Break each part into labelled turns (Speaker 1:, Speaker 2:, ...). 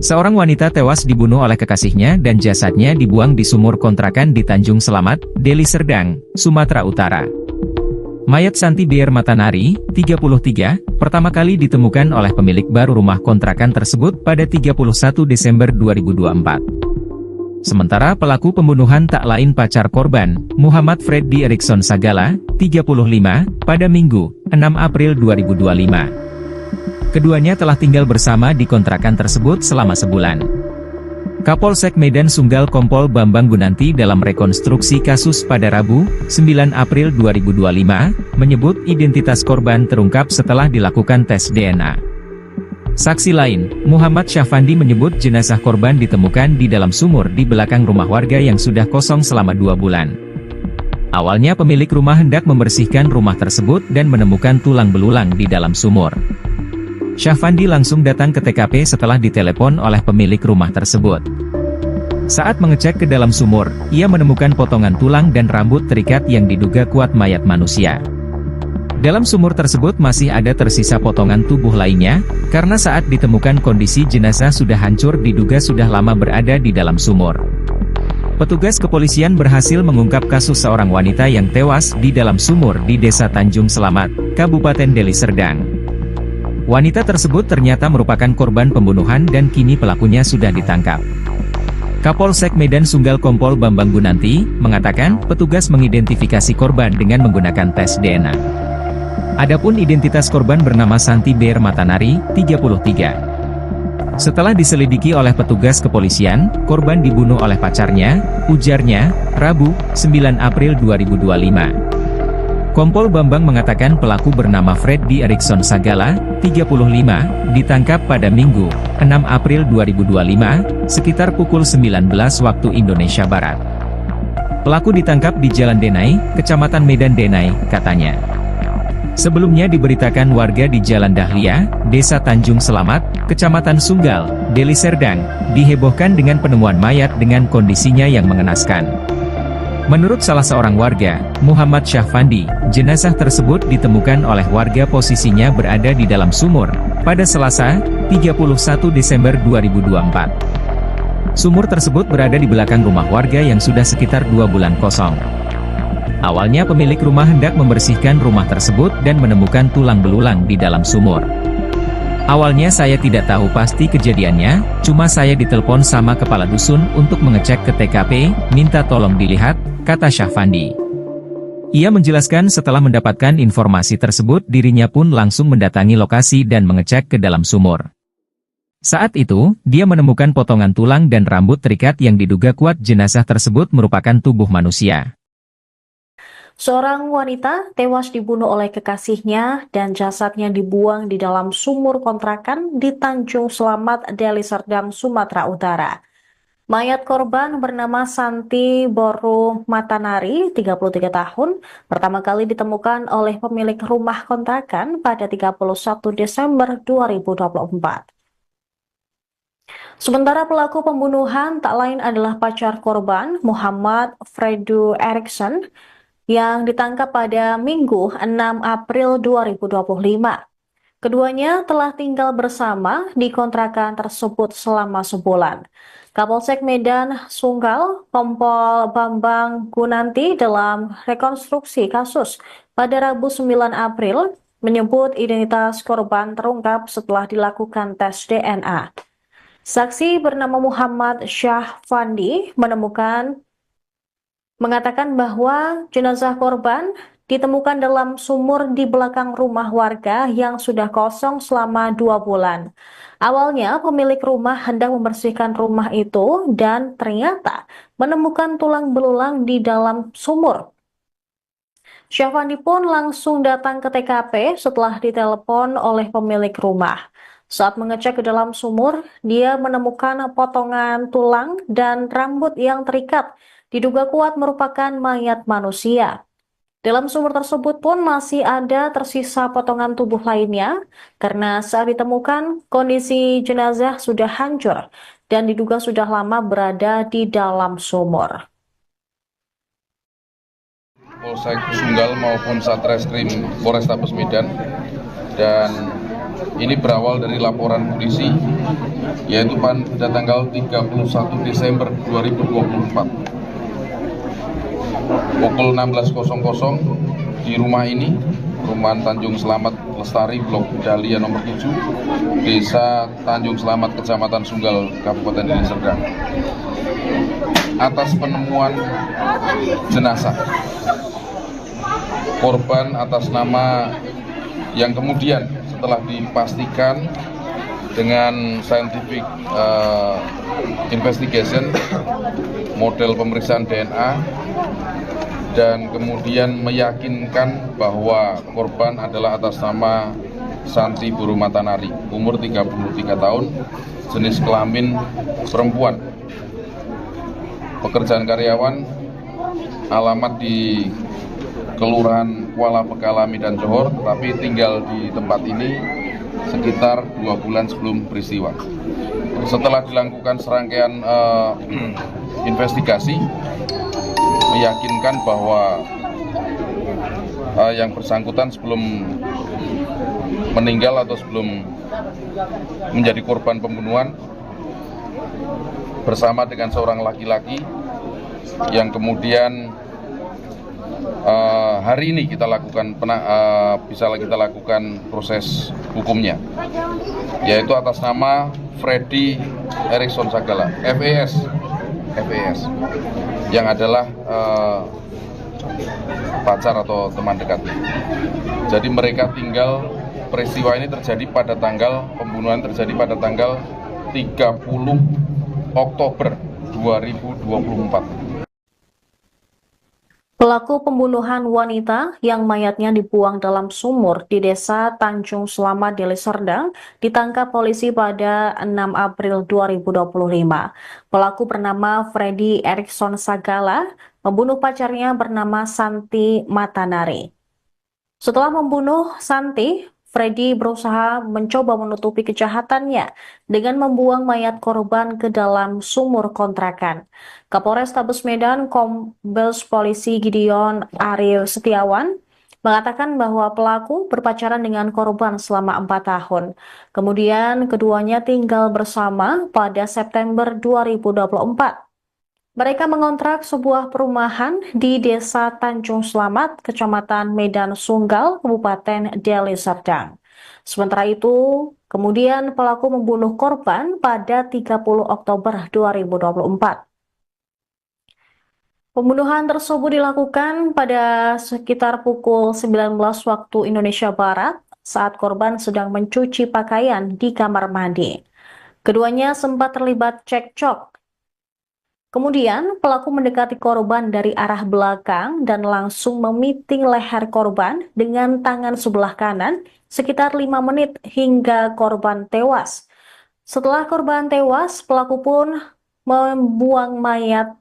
Speaker 1: Seorang wanita tewas dibunuh oleh kekasihnya dan jasadnya dibuang di sumur kontrakan di Tanjung Selamat, Deli Serdang, Sumatera Utara. Mayat Santi Beer Matanari, 33, pertama kali ditemukan oleh pemilik baru rumah kontrakan tersebut pada 31 Desember 2024. Sementara pelaku pembunuhan tak lain pacar korban, Muhammad Freddy Erikson Sagala, 35, pada Minggu, 6 April 2025. Keduanya telah tinggal bersama di kontrakan tersebut selama sebulan. Kapolsek Medan Sunggal Kompol Bambang Gunanti dalam rekonstruksi kasus pada Rabu, 9 April 2025, menyebut identitas korban terungkap setelah dilakukan tes DNA. Saksi lain, Muhammad Syafandi menyebut jenazah korban ditemukan di dalam sumur di belakang rumah warga yang sudah kosong selama 2 bulan. Awalnya pemilik rumah hendak membersihkan rumah tersebut dan menemukan tulang belulang di dalam sumur. Syafandi langsung datang ke TKP setelah ditelepon oleh pemilik rumah tersebut. Saat mengecek ke dalam sumur, ia menemukan potongan tulang dan rambut terikat yang diduga kuat mayat manusia. Dalam sumur tersebut masih ada tersisa potongan tubuh lainnya, karena saat ditemukan kondisi jenazah sudah hancur diduga sudah lama berada di dalam sumur. Petugas kepolisian berhasil mengungkap kasus seorang wanita yang tewas di dalam sumur di Desa Tanjung Selamat, Kabupaten Deli Serdang. Wanita tersebut ternyata merupakan korban pembunuhan dan kini pelakunya sudah ditangkap. Kapolsek Medan Sunggal Kompol Bambang Gunanti mengatakan petugas mengidentifikasi korban dengan menggunakan tes DNA. Adapun identitas korban bernama Santi Beer Matanari, 33. Setelah diselidiki oleh petugas kepolisian, korban dibunuh oleh pacarnya, ujarnya, Rabu, 9 April 2025. Kompol Bambang mengatakan pelaku bernama Freddy Erikson Sagala, 35, ditangkap pada Minggu, 6 April 2025, sekitar pukul 19 waktu Indonesia Barat. Pelaku ditangkap di Jalan Denai, Kecamatan Medan Denai, katanya. Sebelumnya diberitakan warga di Jalan Dahlia, Desa Tanjung Selamat, Kecamatan Sunggal, Deli Serdang, dihebohkan dengan penemuan mayat dengan kondisinya yang mengenaskan. Menurut salah seorang warga, Muhammad Syafandi, jenazah tersebut ditemukan oleh warga posisinya berada di dalam sumur, pada Selasa, 31 Desember 2024. Sumur tersebut berada di belakang rumah warga yang sudah sekitar 2 bulan kosong. Awalnya pemilik rumah hendak membersihkan rumah tersebut dan menemukan tulang belulang di dalam sumur. Awalnya saya tidak tahu pasti kejadiannya, cuma saya ditelepon sama kepala dusun untuk mengecek ke TKP, minta tolong dilihat, kata Syafandi. Ia menjelaskan setelah mendapatkan informasi tersebut dirinya pun langsung mendatangi lokasi dan mengecek ke dalam sumur. Saat itu, dia menemukan potongan tulang dan rambut terikat yang diduga kuat jenazah tersebut merupakan tubuh manusia.
Speaker 2: Seorang wanita tewas dibunuh oleh kekasihnya dan jasadnya dibuang di dalam sumur kontrakan di Tanjung Selamat, Deli Serdang, Sumatera Utara. Mayat korban bernama Santi Beer Matanari, 33 tahun, pertama kali ditemukan oleh pemilik rumah kontrakan pada 31 Desember 2024. Sementara pelaku pembunuhan tak lain adalah pacar korban, Muhammad Freddy Erikson, yang ditangkap pada Minggu 6 April 2025. Keduanya telah tinggal bersama di kontrakan tersebut selama sebulan. Kapolsek Medan Sunggal Kompol Bambang Gunanti dalam rekonstruksi kasus pada Rabu 9 April menyebut identitas korban terungkap setelah dilakukan tes DNA. Saksi bernama Muhammad Syafandi mengatakan bahwa jenazah korban ditemukan dalam sumur di belakang rumah warga yang sudah kosong selama 2 bulan. Awalnya pemilik rumah hendak membersihkan rumah itu dan ternyata menemukan tulang belulang di dalam sumur. Syafandi pun langsung datang ke TKP setelah ditelepon oleh pemilik rumah. Saat mengecek ke dalam sumur, dia menemukan potongan tulang dan rambut yang terikat, diduga kuat merupakan mayat manusia. Dalam sumur tersebut pun masih ada tersisa potongan tubuh lainnya, karena saat ditemukan kondisi jenazah sudah hancur dan diduga sudah lama berada di dalam sumur.
Speaker 3: Polsek Sunggal maupun Satreskrim Polrestabes Medan dan Ini berawal dari laporan polisi, yaitu pada tanggal 31 Desember 2024. Pukul 16.00 di rumah ini, Perumahan Tanjung Selamat Lestari, Blok Dahlia nomor 7, Desa Tanjung Selamat, Kecamatan Sunggal, Kabupaten Deli Serdang. Atas penemuan jenazah korban atas nama yang kemudian setelah dipastikan dengan scientific investigation, model pemeriksaan DNA, dan kemudian meyakinkan bahwa korban adalah atas nama Santi Buru Matanari, umur 33 tahun, jenis kelamin perempuan, pekerjaan karyawan, alamat di Kelurahan Kuala Pekalami dan Johor, tetapi tinggal di tempat ini sekitar 2 bulan sebelum peristiwa. Setelah dilakukan serangkaian investigasi, meyakinkan bahwa yang bersangkutan sebelum meninggal atau sebelum menjadi korban pembunuhan bersama dengan seorang laki-laki yang kemudian hari ini kita lakukan bisa kita lakukan proses hukumnya, yaitu atas nama Freddy Erikson Sagala, FES, yang adalah pacar atau teman dekatnya. Jadi mereka tinggal, peristiwa ini terjadi pada tanggal, pembunuhan terjadi pada tanggal 30 Oktober 2024.
Speaker 2: Pelaku pembunuhan wanita yang mayatnya dibuang dalam sumur di Desa Tanjung Selamat, Deli Serdang ditangkap polisi pada 6 April 2025. Pelaku bernama Freddy Erikson Sagala membunuh pacarnya bernama Santi Matanari. Setelah membunuh Santi, Freddy berusaha mencoba menutupi kejahatannya dengan membuang mayat korban ke dalam sumur kontrakan. Kapolres Tabes Medan Kombes Polisi Gideon Ariel Setiawan mengatakan bahwa pelaku berpacaran dengan korban selama 4 tahun. Kemudian keduanya tinggal bersama pada September 2024. Mereka mengontrak sebuah perumahan di Desa Tanjung Selamat, Kecamatan Medan Sunggal, Kabupaten Deli Serdang. Sementara itu, kemudian pelaku membunuh korban pada 30 Oktober 2024. Pembunuhan tersebut dilakukan pada sekitar pukul 19 waktu Indonesia Barat saat korban sedang mencuci pakaian di kamar mandi. Keduanya sempat terlibat cekcok. Kemudian, pelaku mendekati korban dari arah belakang dan langsung memiting leher korban dengan tangan sebelah kanan sekitar 5 menit hingga korban tewas. Setelah korban tewas, pelaku pun membuang mayat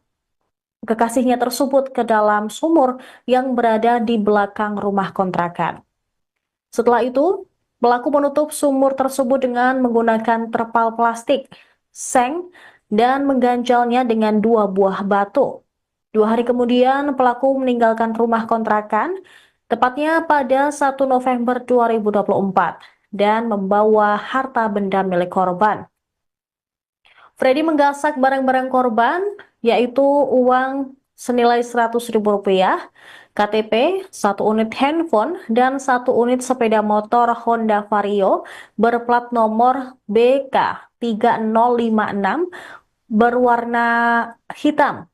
Speaker 2: kekasihnya tersebut ke dalam sumur yang berada di belakang rumah kontrakan. Setelah itu, pelaku menutup sumur tersebut dengan menggunakan terpal plastik, seng, dan mengganjalnya dengan 2 buah batu. 2 hari kemudian, pelaku meninggalkan rumah kontrakan, tepatnya pada 1 November 2024, dan membawa harta benda milik korban. Freddy menggasak barang-barang korban, yaitu uang senilai Rp100.000, KTP, 1 unit handphone, dan 1 unit sepeda motor Honda Vario berplat nomor BK3056 berwarna hitam.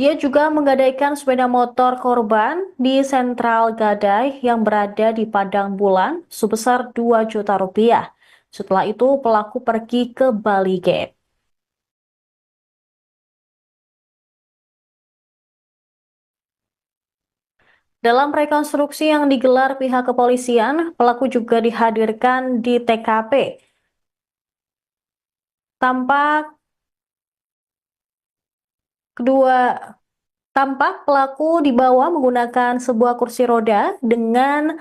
Speaker 2: Dia juga menggadaikan sepeda motor korban di Sentral Gadai yang berada di Padang Bulan sebesar Rp2 juta. Setelah itu pelaku pergi ke Bali Gate. Dalam rekonstruksi yang digelar pihak kepolisian, pelaku juga dihadirkan di TKP. Tampak pelaku dibawa menggunakan sebuah kursi roda dengan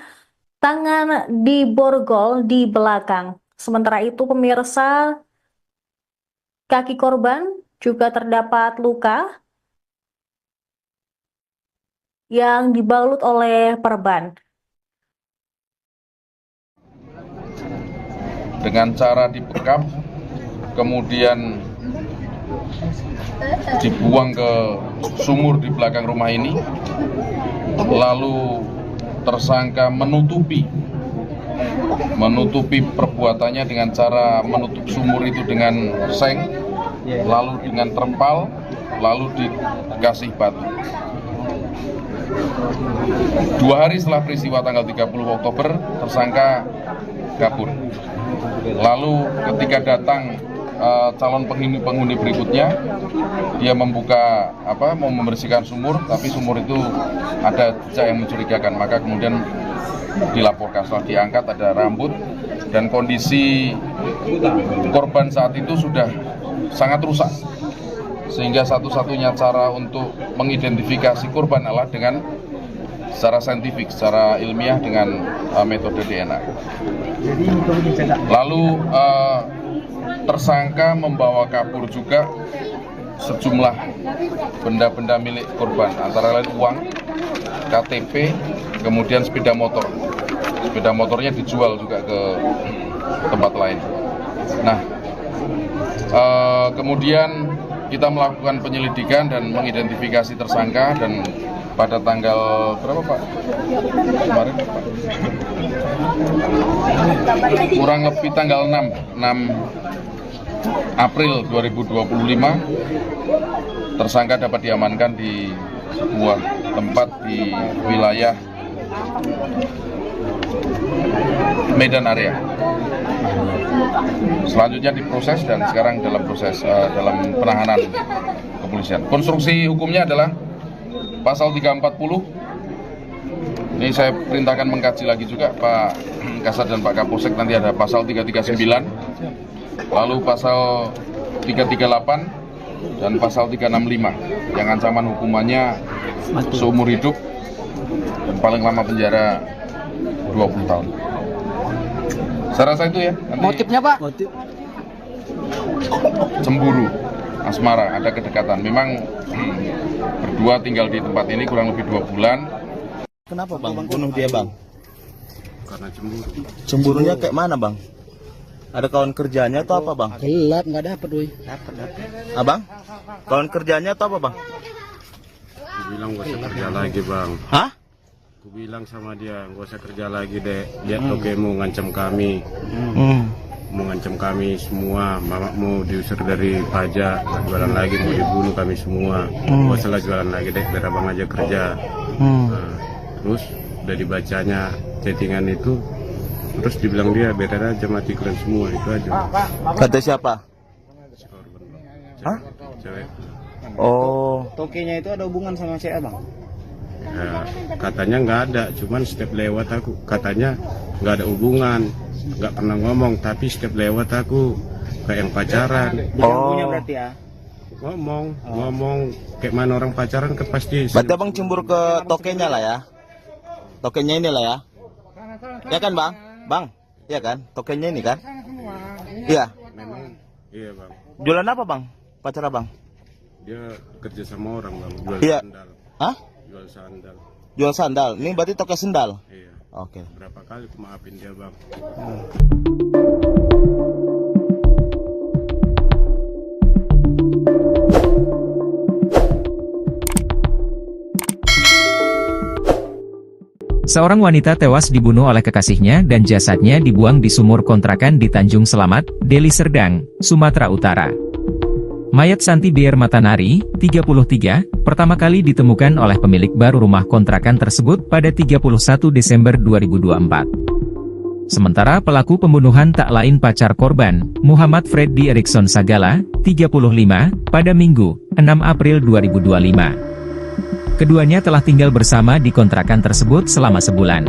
Speaker 2: tangan diborgol di belakang. Sementara itu pemirsa, kaki korban juga terdapat luka yang dibalut oleh perban.
Speaker 3: dengan cara dibekap, kemudian dibuang ke sumur di belakang rumah ini. Lalu tersangka menutupi perbuatannya dengan cara menutup sumur itu dengan seng, lalu dengan terpal, lalu dikasih batu. 2 hari setelah peristiwa tanggal 30 Oktober, tersangka kabur. Lalu ketika datang calon penghuni berikutnya, dia mau membersihkan sumur, tapi sumur itu ada jejak yang mencurigakan, maka kemudian dilaporkan. Setelah diangkat ada rambut, dan kondisi korban saat itu sudah sangat rusak, sehingga satu-satunya cara untuk mengidentifikasi korban adalah dengan secara saintifik, secara ilmiah dengan metode DNA. Lalu tersangka membawa kabur juga sejumlah benda-benda milik korban, antara lain uang, KTP, kemudian sepeda motor. Sepeda motornya dijual juga ke tempat lain. Nah, kemudian kita melakukan penyelidikan dan mengidentifikasi tersangka, dan pada tanggal berapa Pak? Kemarin Pak? Kurang lebih tanggal 6 April 2025, tersangka dapat diamankan di sebuah tempat di wilayah Medan area. Selanjutnya diproses dan sekarang dalam proses dalam penahanan kepolisian. Konstruksi hukumnya adalah pasal 340. Ini saya perintahkan mengkaji lagi juga Pak Kasat dan Pak Kapolsek, nanti ada pasal 339, lalu pasal 338 dan pasal 365 yang ancaman hukumannya seumur hidup dan paling lama penjara 20 tahun. Saya rasa itu ya. Nanti
Speaker 4: motifnya Pak?
Speaker 3: Cemburu, asmara, ada kedekatan. Memang berdua tinggal di tempat ini kurang lebih 2 bulan.
Speaker 4: Kenapa Bang bunuh dia Bang?
Speaker 3: Karena cemburu.
Speaker 4: Cemburunya kayak mana Bang? Ada kawan kerjanya atau apa Bang?
Speaker 5: Gelap, nggak dapat, woi.
Speaker 4: Dapat. Abang? Kawan kerjanya atau apa Bang?
Speaker 6: Aku bilang gak usah kerja lagi Bang.
Speaker 4: Hah?
Speaker 6: Aku bilang sama dia gak usah kerja lagi dek. Lihat tokemu ngancam kami. Mau ngancam kami semua. Mamamu diusir dari pajak. Jualan lagi, mau dibunuh kami semua. Gak usah lah jualan lagi dek, biar abang aja kerja. Nah, terus udah dibacanya chattingan itu. Terus dibilang dia biar aja mati kalian semua. Itu aja.
Speaker 4: Kata siapa?
Speaker 6: Si korban, Bang.
Speaker 4: Hah?
Speaker 6: Cewek.
Speaker 4: Oh.
Speaker 5: Tokenya itu ada hubungan sama si Abang?
Speaker 6: Ya, katanya nggak ada, cuman setiap lewat aku katanya nggak ada hubungan, nggak pernah ngomong, tapi setiap lewat aku kayak yang pacaran.
Speaker 5: Punya berarti ya?
Speaker 6: Ngomong kayak mana orang pacaran kan pasti.
Speaker 4: Berarti Abang cemburu ke tokenya lah ya? Tokenya ini lah ya? Ya kan Bang? Bang? Iya kan? Tokenya ini kan? Iya.
Speaker 6: Memang iya Bang.
Speaker 4: Jualan apa Bang? Pacar Abang?
Speaker 6: Dia kerja sama orang Bang, jual
Speaker 4: Iya.
Speaker 6: sandal.
Speaker 4: Hah?
Speaker 6: Jual sandal.
Speaker 4: Jual sandal. Ini berarti toko sandal.
Speaker 6: Iya.
Speaker 4: Oke.
Speaker 6: Berapa kali aku maafin dia Bang.
Speaker 1: Seorang wanita tewas dibunuh oleh kekasihnya dan jasadnya dibuang di sumur kontrakan di Tanjung Selamat, Deli Serdang, Sumatera Utara. Mayat Santi Bier Matanari, 33, pertama kali ditemukan oleh pemilik baru rumah kontrakan tersebut pada 31 Desember 2024. Sementara pelaku pembunuhan tak lain pacar korban, Muhammad Freddy Erikson Sagala, 35, pada Minggu, 6 April 2025. Keduanya telah tinggal bersama di kontrakan tersebut selama sebulan.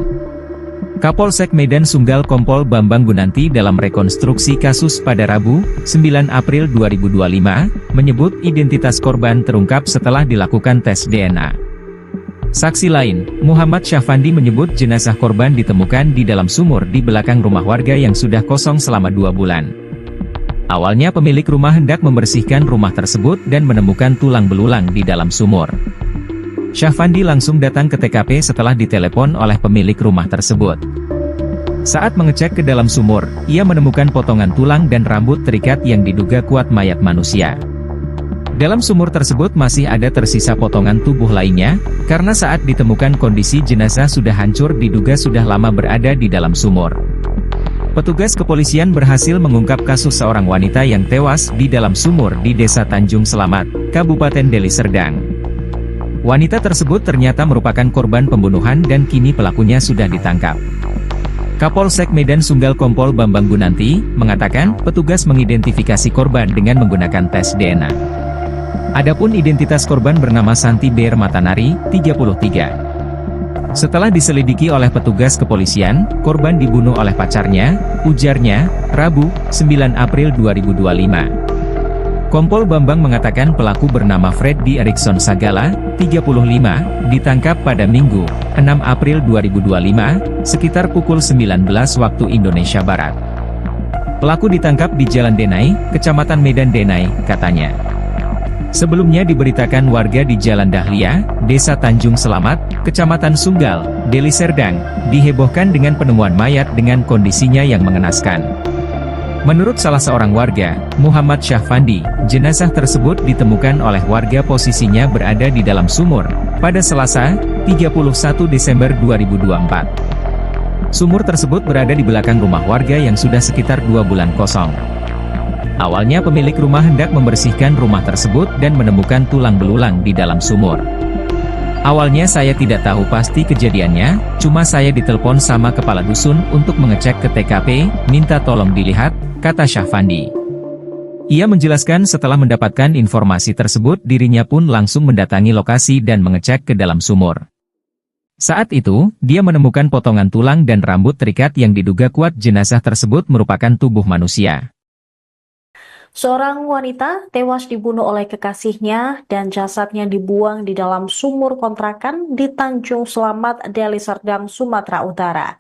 Speaker 1: Kapolsek Medan Sunggal Kompol Bambang Gunanti dalam rekonstruksi kasus pada Rabu, 9 April 2025, menyebut identitas korban terungkap setelah dilakukan tes DNA. Saksi lain, Muhammad Syafandi menyebut jenazah korban ditemukan di dalam sumur di belakang rumah warga yang sudah kosong selama 2 bulan. Awalnya pemilik rumah hendak membersihkan rumah tersebut dan menemukan tulang belulang di dalam sumur. Syafandi langsung datang ke TKP setelah ditelepon oleh pemilik rumah tersebut. Saat mengecek ke dalam sumur, ia menemukan potongan tulang dan rambut terikat yang diduga kuat mayat manusia. Dalam sumur tersebut masih ada tersisa potongan tubuh lainnya, karena saat ditemukan kondisi jenazah sudah hancur diduga sudah lama berada di dalam sumur. Petugas kepolisian berhasil mengungkap kasus seorang wanita yang tewas di dalam sumur di Desa Tanjung Selamat, Kabupaten Deli Serdang. Wanita tersebut ternyata merupakan korban pembunuhan dan kini pelakunya sudah ditangkap. Kapolsek Medan Sunggal Kompol Bambang Gunanti mengatakan petugas mengidentifikasi korban dengan menggunakan tes DNA. Adapun identitas korban bernama Santi Beer Matanari, 33. Setelah diselidiki oleh petugas kepolisian, korban dibunuh oleh pacarnya, ujarnya, Rabu, 9 April 2025. Kompol Bambang mengatakan pelaku bernama Freddy Erikson Sagala, 35, ditangkap pada Minggu, 6 April 2025, sekitar pukul 19 waktu Indonesia Barat. Pelaku ditangkap di Jalan Denai, Kecamatan Medan Denai, katanya. Sebelumnya diberitakan warga di Jalan Dahlia, Desa Tanjung Selamat, Kecamatan Sunggal, Deli Serdang, dihebohkan dengan penemuan mayat dengan kondisinya yang mengenaskan. Menurut salah seorang warga, Muhammad Syahfandi, jenazah tersebut ditemukan oleh warga posisinya berada di dalam sumur, pada Selasa, 31 Desember 2024. Sumur tersebut berada di belakang rumah warga yang sudah sekitar 2 bulan kosong. Awalnya pemilik rumah hendak membersihkan rumah tersebut dan menemukan tulang belulang di dalam sumur. Awalnya saya tidak tahu pasti kejadiannya, cuma saya ditelepon sama kepala dusun untuk mengecek ke TKP, minta tolong dilihat, kata Syahfandi. Ia menjelaskan setelah mendapatkan informasi tersebut dirinya pun langsung mendatangi lokasi dan mengecek ke dalam sumur. Saat itu, dia menemukan potongan tulang dan rambut terikat yang diduga kuat jenazah tersebut merupakan tubuh manusia.
Speaker 2: Seorang wanita tewas dibunuh oleh kekasihnya dan jasadnya dibuang di dalam sumur kontrakan di Tanjung Selamat, Deli Serdang, Sumatera Utara.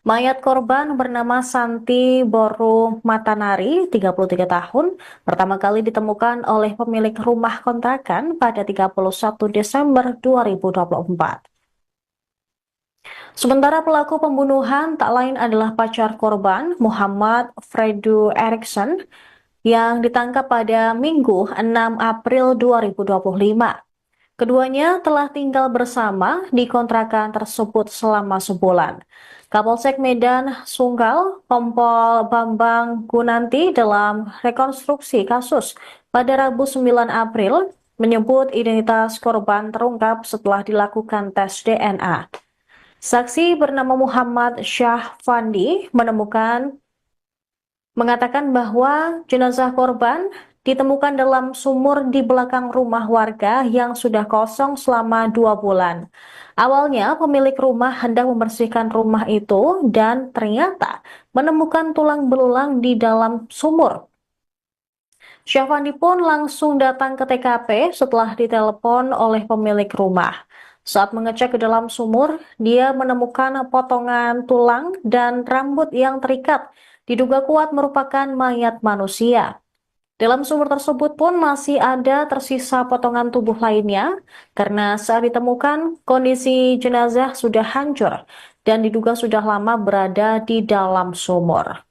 Speaker 2: Mayat korban bernama Santi Boru Matanari, 33 tahun, pertama kali ditemukan oleh pemilik rumah kontrakan pada 31 Desember 2024. Sementara pelaku pembunuhan tak lain adalah pacar korban, Muhammad Freddy Erikson, yang ditangkap pada Minggu 6 April 2025. Keduanya telah tinggal bersama di kontrakan tersebut selama sebulan. Kapolsek Medan Sunggal Kompol Bambang Gunanti dalam rekonstruksi kasus pada Rabu 9 April menyebut identitas korban terungkap setelah dilakukan tes DNA. Saksi bernama Muhammad Syahfandi mengatakan bahwa jenazah korban ditemukan dalam sumur di belakang rumah warga yang sudah kosong selama 2 bulan. Awalnya pemilik rumah hendak membersihkan rumah itu dan ternyata menemukan tulang belulang di dalam sumur. Syahfandi pun langsung datang ke TKP setelah ditelepon oleh pemilik rumah. Saat mengecek ke dalam sumur, dia menemukan potongan tulang dan rambut yang terikat, diduga kuat merupakan mayat manusia. Dalam sumur tersebut pun masih ada tersisa potongan tubuh lainnya, karena saat ditemukan kondisi jenazah sudah hancur dan diduga sudah lama berada di dalam sumur.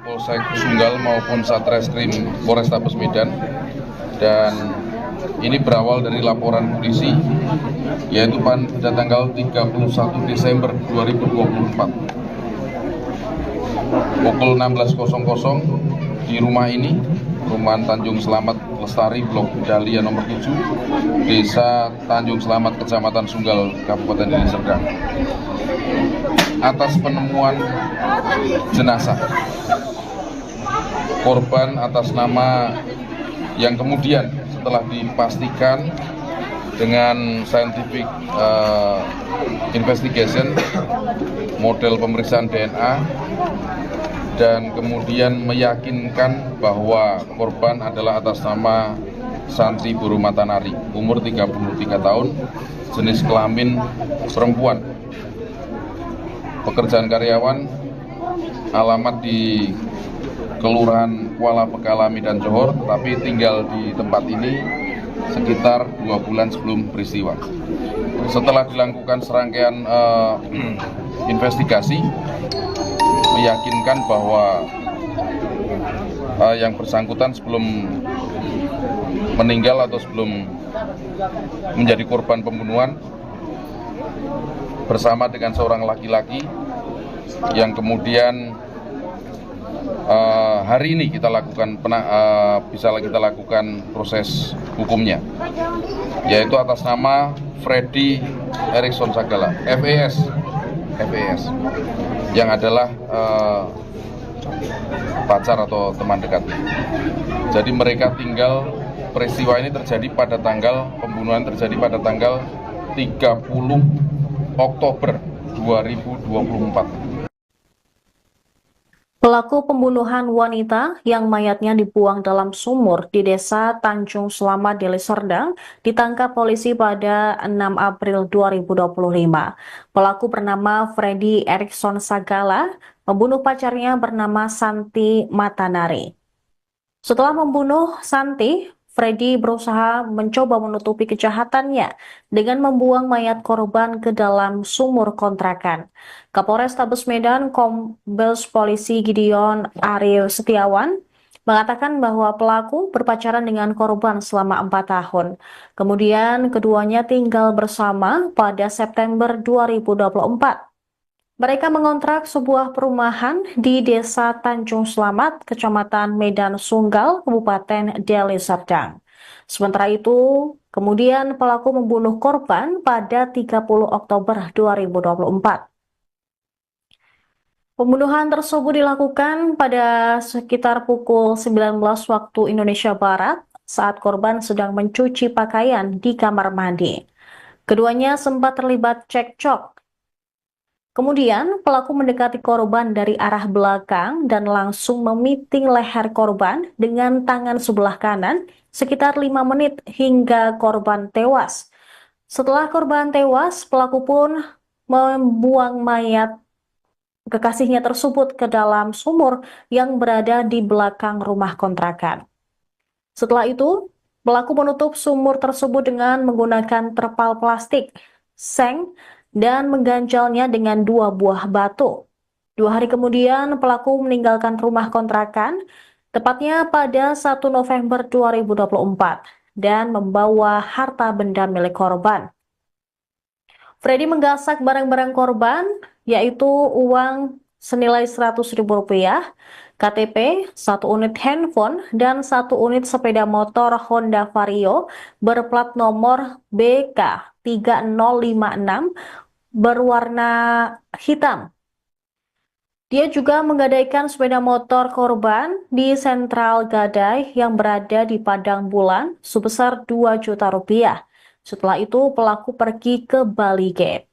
Speaker 3: Polsek Sunggal maupun Satreskrim Polrestabes Medan, dan ini berawal dari laporan polisi, yaitu pada tanggal 31 Desember 2024. Pukul 16.00 di rumah ini, Perumahan Tanjung Selamat Lestari, Blok Dahlia nomor 7, Desa Tanjung Selamat, Kecamatan Sunggal, Kabupaten Deli Serdang. Atas penemuan jenazah korban atas nama yang kemudian setelah dipastikan dengan scientific investigation, model pemeriksaan DNA, dan kemudian meyakinkan bahwa korban adalah atas nama Santi Boru Matanari, umur 33 tahun, jenis kelamin perempuan, pekerjaan karyawan, alamat di Kelurahan Kuala Pekala, Medan Johor, tetapi tinggal di tempat ini sekitar 2 bulan sebelum peristiwa. Setelah dilakukan serangkaian investigasi, meyakinkan bahwa yang bersangkutan sebelum meninggal atau sebelum menjadi korban pembunuhan bersama dengan seorang laki-laki yang kemudian hari ini kita lakukan bisa kita lakukan proses hukumnya, yaitu atas nama Freddy Erikson Sagala, FES, yang adalah pacar atau teman dekatnya. Jadi mereka tinggal, peristiwa ini terjadi pada pembunuhan terjadi pada tanggal 30 Oktober 2024.
Speaker 2: Pelaku pembunuhan wanita yang mayatnya dibuang dalam sumur di Desa Tanjung Selamat, Deli Serdang ditangkap polisi pada 6 April 2025. Pelaku bernama Freddy Erikson Sagala membunuh pacarnya bernama Santi Matanari. Setelah membunuh Santi, Freddy berusaha mencoba menutupi kejahatannya dengan membuang mayat korban ke dalam sumur kontrakan. Kapolres Tabes Medan Kombes Polisi Gideon Ariel Setiawan mengatakan bahwa pelaku berpacaran dengan korban selama 4 tahun. Kemudian keduanya tinggal bersama pada September 2024. Mereka mengontrak sebuah perumahan di Desa Tanjung Selamat, Kecamatan Medan Sunggal, Kabupaten Deli Serdang. Sementara itu, kemudian pelaku membunuh korban pada 30 Oktober 2024. Pembunuhan tersebut dilakukan pada sekitar pukul 19 waktu Indonesia Barat saat korban sedang mencuci pakaian di kamar mandi. Keduanya sempat terlibat cekcok. Kemudian, pelaku mendekati korban dari arah belakang dan langsung memiting leher korban dengan tangan sebelah kanan sekitar 5 menit hingga korban tewas. Setelah korban tewas, pelaku pun membuang mayat kekasihnya tersebut ke dalam sumur yang berada di belakang rumah kontrakan. Setelah itu, pelaku menutup sumur tersebut dengan menggunakan terpal plastik, seng, dan mengganjalnya dengan 2 buah batu. 2 hari kemudian, pelaku meninggalkan rumah kontrakan, tepatnya pada 1 November 2024, dan membawa harta benda milik korban. Freddy menggasak barang-barang korban, yaitu uang senilai Rp100.000, KTP, 1 unit handphone, dan 1 unit sepeda motor Honda Vario berplat nomor BK3056 berwarna hitam. Dia juga menggadaikan sepeda motor korban di Sentral Gadai yang berada di Padang Bulan sebesar Rp2 juta. Setelah itu pelaku pergi ke Bali Gate.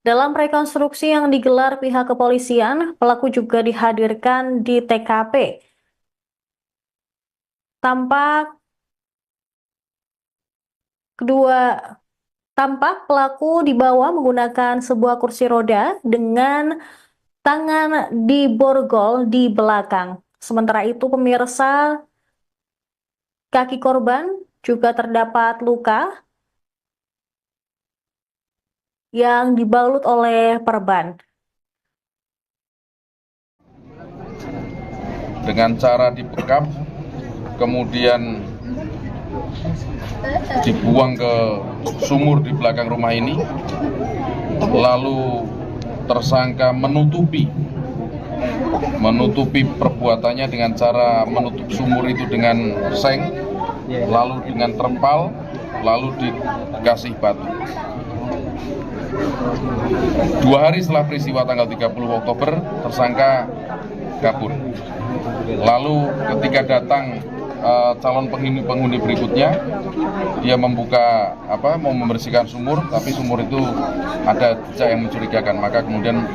Speaker 2: Dalam rekonstruksi yang digelar pihak kepolisian, pelaku juga dihadirkan di TKP. Tampak pelaku dibawa menggunakan sebuah kursi roda dengan tangan diborgol di belakang. Sementara itu pemirsa, kaki korban juga terdapat luka yang dibalut oleh perban.
Speaker 3: Dengan cara dibekap, kemudian dibuang ke sumur di belakang rumah ini, lalu tersangka menutupi perbuatannya dengan cara menutup sumur itu dengan seng, lalu dengan terpal, lalu dikasih batu. 2 hari setelah peristiwa tanggal 30 Oktober, tersangka kabur. Lalu ketika datang calon penghuni berikutnya, dia mau membersihkan sumur, tapi sumur itu ada jejak yang mencurigakan, maka kemudian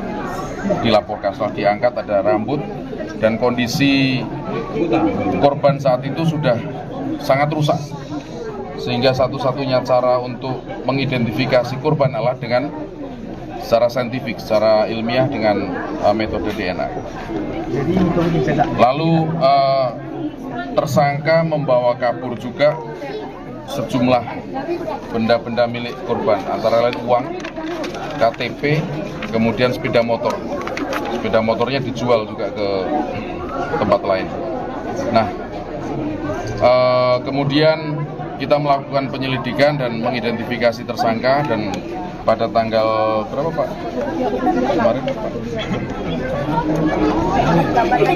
Speaker 3: dilaporkan. Setelah diangkat ada rambut, dan kondisi korban saat itu sudah sangat rusak, sehingga satu-satunya cara untuk mengidentifikasi korban adalah dengan secara saintifik, secara ilmiah dengan metode DNA. Lalu Tersangka membawa kabur juga sejumlah benda-benda milik korban, antara lain uang, KTP, kemudian sepeda motor. Sepeda motornya dijual juga ke tempat lain. Nah, kemudian kita melakukan penyelidikan dan mengidentifikasi tersangka, dan pada tanggal berapa Pak? Kemarin Pak?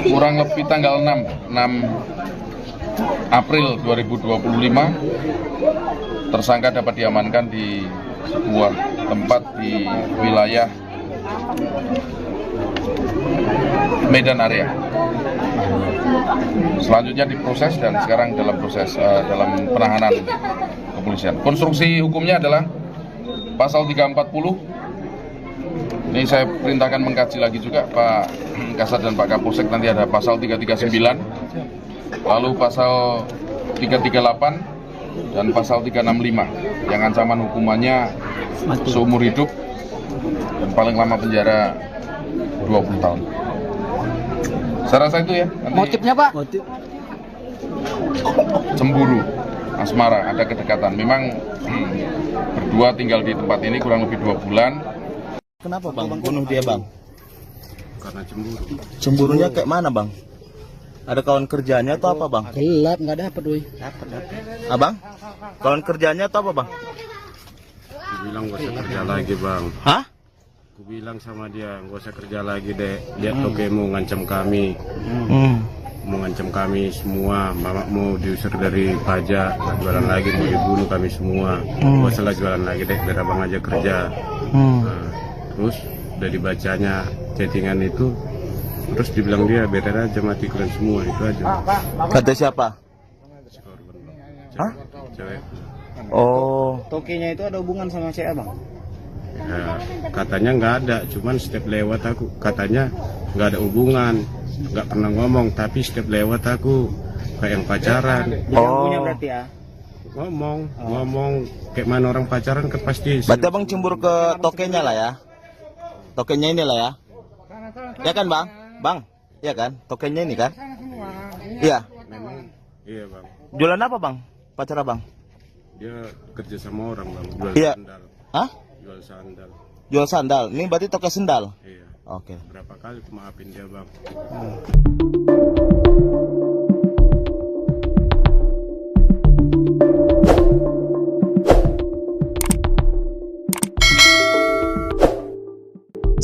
Speaker 3: Kurang lebih tanggal 6 April 2025, tersangka dapat diamankan di sebuah tempat di wilayah Medan area. Selanjutnya diproses dan sekarang dalam proses dalam penahanan kepolisian. Konstruksi hukumnya adalah pasal 340. Ini saya perintahkan mengkaji lagi juga Pak Kasat dan Pak Kapolsek, nanti ada pasal 339, lalu pasal 338 dan pasal 365 yang ancaman hukumannya seumur hidup dan paling lama penjara 20 tahun. Saya rasa itu ya. Nanti
Speaker 5: Motifnya Pak? Motif.
Speaker 3: Cemburu, asmara, ada kedekatan. Memang berdua tinggal di tempat ini kurang lebih 2 bulan.
Speaker 4: Kenapa Bang bunuh dia Bang?
Speaker 6: Karena cemburu.
Speaker 4: Cemburunya kayak mana Bang? Ada kawan kerjanya atau apa Bang?
Speaker 5: Gelap nggak dapat woi.
Speaker 4: Abang? Kawan kerjanya atau apa Bang?
Speaker 6: Aku bilang gak usah kerja lagi Bang.
Speaker 4: Hah?
Speaker 6: Aku bilang sama dia gak usah kerja lagi dek. Lihat tokemu ngancam kami. Mau ngancam kami semua. Mamamu diusir dari pajak. Gak jualan lagi, mau dibunuh kami semua. Gak usah lah jualan lagi dek, biar abang aja kerja. Nah, terus udah dibacanya chattingan itu, terus dibilang dia better aja mati kalian semua, itu aja.
Speaker 4: Kata siapa?
Speaker 6: Si korban, Bang.
Speaker 4: Hah?
Speaker 6: Cewek.
Speaker 4: Oh,
Speaker 5: Tokenya itu ada hubungan sama si Abang?
Speaker 6: Ya, katanya nggak ada, cuman setiap lewat aku katanya nggak ada hubungan, nggak pernah ngomong, tapi setiap lewat aku kayak yang pacaran.
Speaker 5: Yang punya berarti ya?
Speaker 6: Ngomong kayak mana orang pacaran kan pasti.
Speaker 4: berarti Abang cemburu ke tokenya lah ya? Tokenya ini lah ya? Ya kan Bang? Bang? Iya kan? Tokenya ini kan? Iya.
Speaker 6: Memang iya Bang,
Speaker 4: Jualan apa Bang? Pacar Abang?
Speaker 6: dia kerja sama orang Bang, jual
Speaker 4: Iya.
Speaker 6: sandal.
Speaker 4: Hah?
Speaker 6: Jual sandal.
Speaker 4: Jual sandal. Ini berarti toko sandal.
Speaker 6: Iya.
Speaker 4: Oke.
Speaker 6: Berapa kali aku maafin dia Bang.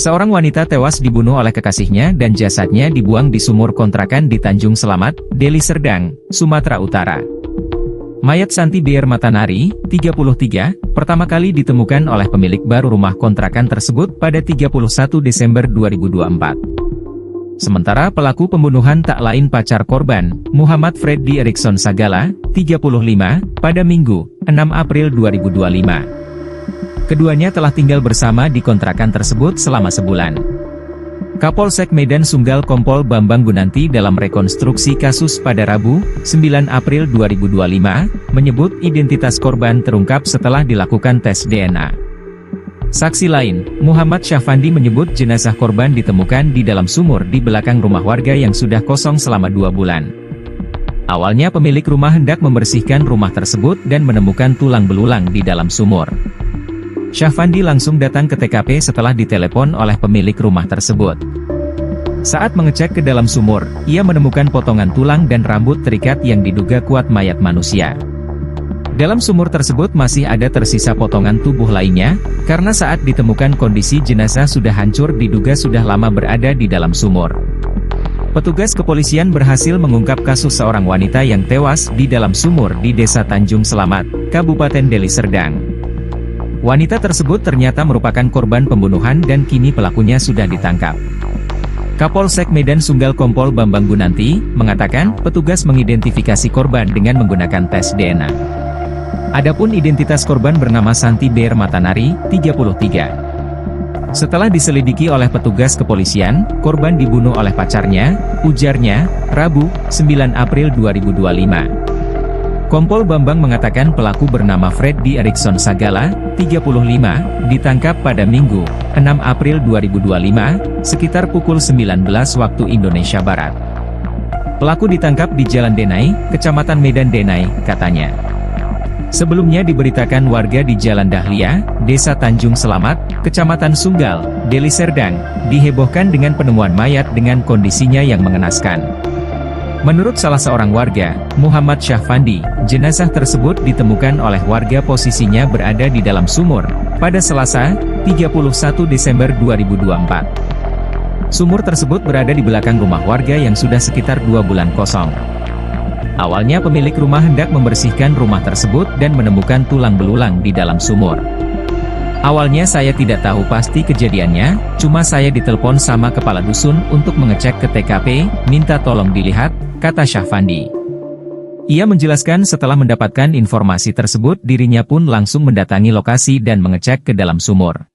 Speaker 1: Seorang wanita tewas dibunuh oleh kekasihnya dan jasadnya dibuang di sumur kontrakan di Tanjung Selamat, Deli Serdang, Sumatera Utara. Mayat Santi Beer Matanari, 33, pertama kali ditemukan oleh pemilik baru rumah kontrakan tersebut pada 31 Desember 2024. Sementara pelaku pembunuhan tak lain pacar korban, Muhammad Freddy Erikson Sagala, 35, pada Minggu, 6 April 2025. Keduanya telah tinggal bersama di kontrakan tersebut selama sebulan. Kapolsek Medan Sunggal Kompol Bambang Gunanti dalam rekonstruksi kasus pada Rabu, 9 April 2025, menyebut identitas korban terungkap setelah dilakukan tes DNA. Saksi lain, Muhammad Syafandi menyebut jenazah korban ditemukan di dalam sumur di belakang rumah warga yang sudah kosong selama 2 bulan. Awalnya pemilik rumah hendak membersihkan rumah tersebut dan menemukan tulang belulang di dalam sumur. Syafandi langsung datang ke TKP setelah ditelepon oleh pemilik rumah tersebut. Saat mengecek ke dalam sumur, ia menemukan potongan tulang dan rambut terikat yang diduga kuat mayat manusia. Dalam sumur tersebut masih ada tersisa potongan tubuh lainnya, karena saat ditemukan kondisi jenazah sudah hancur diduga sudah lama berada di dalam sumur. Petugas kepolisian berhasil mengungkap kasus seorang wanita yang tewas di dalam sumur di Desa Tanjung Selamat, Kabupaten Deli Serdang. Wanita tersebut ternyata merupakan korban pembunuhan dan kini pelakunya sudah ditangkap. Kapolsek Medan Sunggal Kompol Bambang Gunanti mengatakan petugas mengidentifikasi korban dengan menggunakan tes DNA. Adapun identitas korban bernama Santi Beer Matanari, 33. Setelah diselidiki oleh petugas kepolisian, korban dibunuh oleh pacarnya, ujarnya, Rabu, 9 April 2025. Kompol Bambang mengatakan pelaku bernama Freddy Erikson Sagala, 35, ditangkap pada Minggu, 6 April 2025, sekitar pukul 19 waktu Indonesia Barat. Pelaku ditangkap di Jalan Denai, Kecamatan Medan Denai, katanya. Sebelumnya diberitakan warga di Jalan Dahlia, Desa Tanjung Selamat, Kecamatan Sunggal, Deli Serdang, dihebohkan dengan penemuan mayat dengan kondisinya yang mengenaskan. Menurut salah seorang warga, Muhammad Syahfandi, jenazah tersebut ditemukan oleh warga posisinya berada di dalam sumur, pada Selasa, 31 Desember 2024. Sumur tersebut berada di belakang rumah warga yang sudah sekitar 2 bulan kosong. Awalnya pemilik rumah hendak membersihkan rumah tersebut dan menemukan tulang belulang di dalam sumur. Awalnya saya tidak tahu pasti kejadiannya, cuma saya ditelepon sama kepala dusun untuk mengecek ke TKP, minta tolong dilihat, kata Syahfandi. Ia menjelaskan setelah mendapatkan informasi tersebut dirinya pun langsung mendatangi lokasi dan mengecek ke dalam sumur.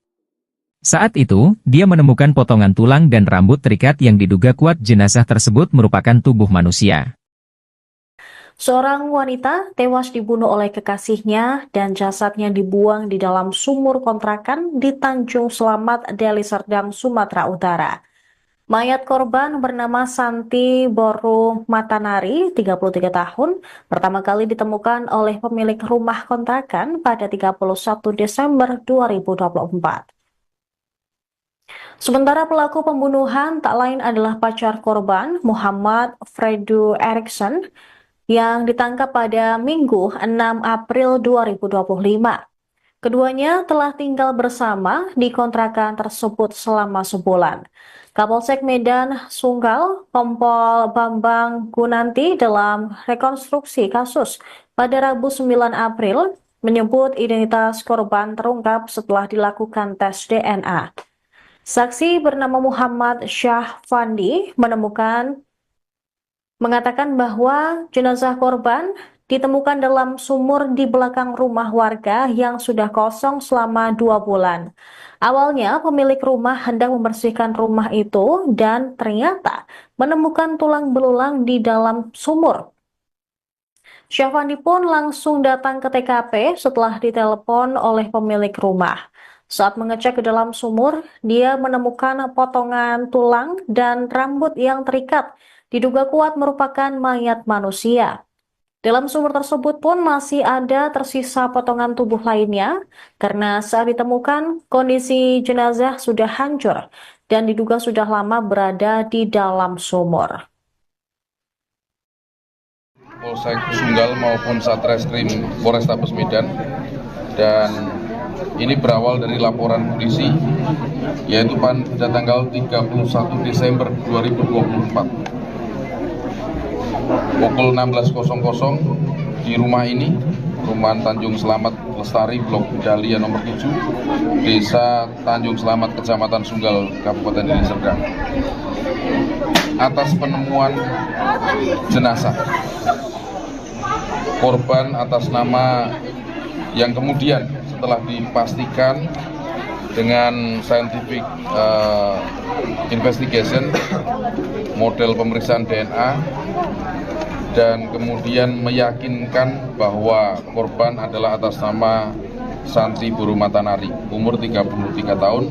Speaker 1: Saat itu, dia menemukan potongan tulang dan rambut terikat yang diduga kuat jenazah tersebut merupakan tubuh manusia.
Speaker 2: Seorang wanita tewas dibunuh oleh kekasihnya dan jasadnya dibuang di dalam sumur kontrakan di Tanjung Selamat, Deli Serdang, Sumatera Utara. Mayat korban bernama Santi Boru Matanari, 33 tahun, pertama kali ditemukan oleh pemilik rumah kontrakan pada 31 Desember 2024. Sementara pelaku pembunuhan tak lain adalah pacar korban, Muhammad Fredu Erikson, yang ditangkap pada Minggu 6 April 2025. Keduanya telah tinggal bersama di kontrakan tersebut selama sebulan. Kapolsek Medan Sunggal, Kompol Bambang Gunanti dalam rekonstruksi kasus pada Rabu 9 April menyebut identitas korban terungkap setelah dilakukan tes DNA. Saksi bernama Muhammad Syahfandi mengatakan bahwa jenazah korban ditemukan dalam sumur di belakang rumah warga yang sudah kosong selama 2 bulan. Awalnya pemilik rumah hendak membersihkan rumah itu dan ternyata menemukan tulang belulang di dalam sumur. Syahfandi pun langsung datang ke TKP setelah ditelepon oleh pemilik rumah. Saat mengecek ke dalam sumur, dia menemukan potongan tulang dan rambut yang terikat, diduga kuat merupakan mayat manusia. Dalam sumur tersebut pun masih ada tersisa potongan tubuh lainnya, karena saat ditemukan kondisi jenazah sudah hancur dan diduga sudah lama berada di dalam sumur.
Speaker 3: Polsek Sunggal maupun Satreskrim Polrestabes Medan, dan ini berawal dari laporan polisi, yaitu pada tanggal 31 Desember 2024. Pukul 16.00 di rumah ini, Perumahan Tanjung Selamat Lestari, Blok Dahlia nomor 7, Desa Tanjung Selamat, Kecamatan Sunggal, Kabupaten Deli Serdang. Atas penemuan jenazah korban atas nama yang kemudian setelah dipastikan dengan scientific investigation, model pemeriksaan DNA, dan kemudian meyakinkan bahwa korban adalah atas nama Santi Boru Matanari, umur 33 tahun,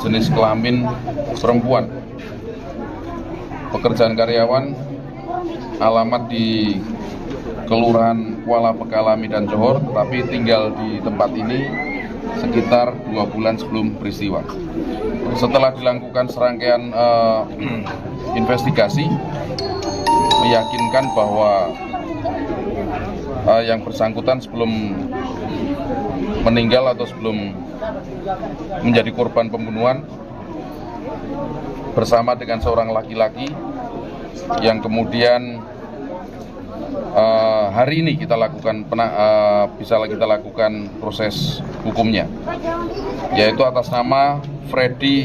Speaker 3: jenis kelamin perempuan, pekerjaan karyawan, alamat di Kelurahan Kuala Pekalami dan Johor, tetapi tinggal di tempat ini sekitar 2 bulan sebelum peristiwa. Setelah dilakukan serangkaian investigasi, meyakinkan bahwa yang bersangkutan sebelum meninggal atau sebelum menjadi korban pembunuhan bersama dengan seorang laki-laki yang kemudian hari ini kita lakukan bisa kita lakukan proses hukumnya, yaitu atas nama Freddy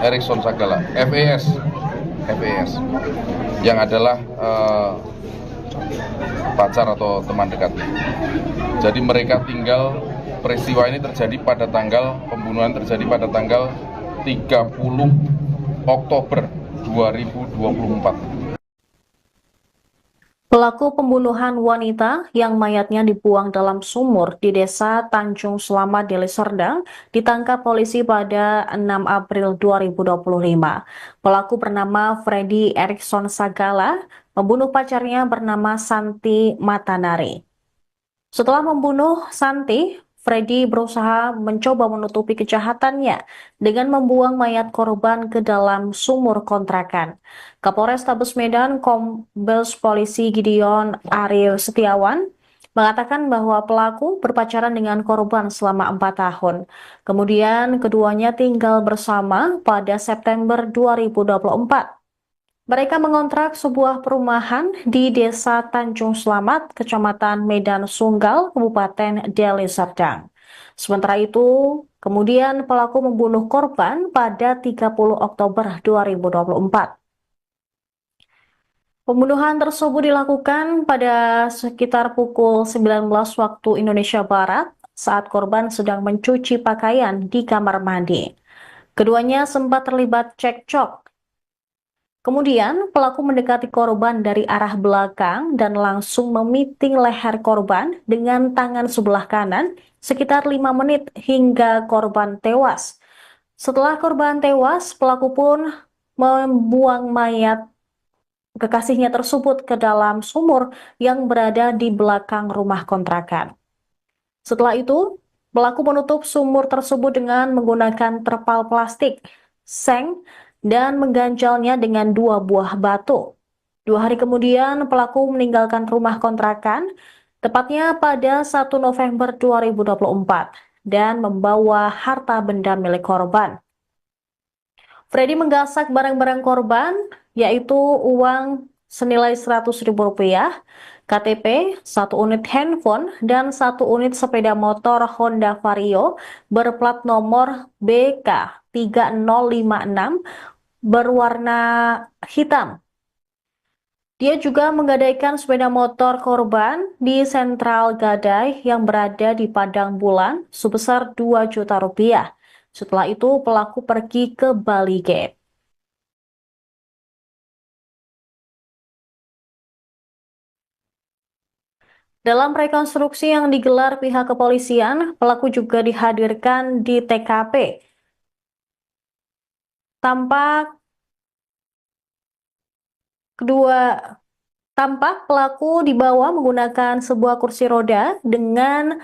Speaker 3: Erikson Sagala, FES, yang adalah pacar atau teman dekatnya. Jadi mereka tinggal, peristiwa ini terjadi pada tanggal, pembunuhan terjadi pada tanggal 30 Oktober 2024.
Speaker 2: Pelaku pembunuhan wanita yang mayatnya dibuang dalam sumur di Desa Tanjung Selamat, Deli Serdang ditangkap polisi pada 6 April 2025. Pelaku bernama Freddy Erikson Sagala membunuh pacarnya bernama Santi Matanari. Setelah membunuh Santi, Freddy berusaha mencoba menutupi kejahatannya dengan membuang mayat korban ke dalam sumur kontrakan. Kapolres Tabes Medan Kombes Polisi Gideon Ariel Setiawan mengatakan bahwa pelaku berpacaran dengan korban selama 4 tahun. Kemudian keduanya tinggal bersama pada September 2024. Mereka mengontrak sebuah perumahan di Desa Tanjung Selamat, Kecamatan Medan Sunggal, Kabupaten Deli Serdang. Sementara itu, kemudian pelaku membunuh korban pada 30 Oktober 2024. Pembunuhan tersebut dilakukan pada sekitar pukul 19 waktu Indonesia Barat saat korban sedang mencuci pakaian di kamar mandi. Keduanya sempat terlibat cekcok. Kemudian, pelaku mendekati korban dari arah belakang dan langsung memiting leher korban dengan tangan sebelah kanan sekitar 5 menit hingga korban tewas. Setelah korban tewas, pelaku pun membuang mayat kekasihnya tersebut ke dalam sumur yang berada di belakang rumah kontrakan. Setelah itu, pelaku menutup sumur tersebut dengan menggunakan terpal plastik, seng, dan mengganjalnya dengan 2 buah batu. 2 hari kemudian, pelaku meninggalkan rumah kontrakan, tepatnya pada 1 November 2024, dan membawa harta benda milik korban. Freddy menggasak barang-barang korban, yaitu uang senilai Rp100.000, KTP, 1 unit handphone, dan 1 unit sepeda motor Honda Vario berplat nomor BK 3056 berwarna hitam. Dia juga menggadaikan sepeda motor korban di Sentral Gadai yang berada di Padang Bulan sebesar Rp2 juta. Setelah itu pelaku pergi ke Bali Gate. Dalam rekonstruksi yang digelar pihak kepolisian, pelaku juga dihadirkan di TKP. Tampak pelaku dibawa menggunakan sebuah kursi roda dengan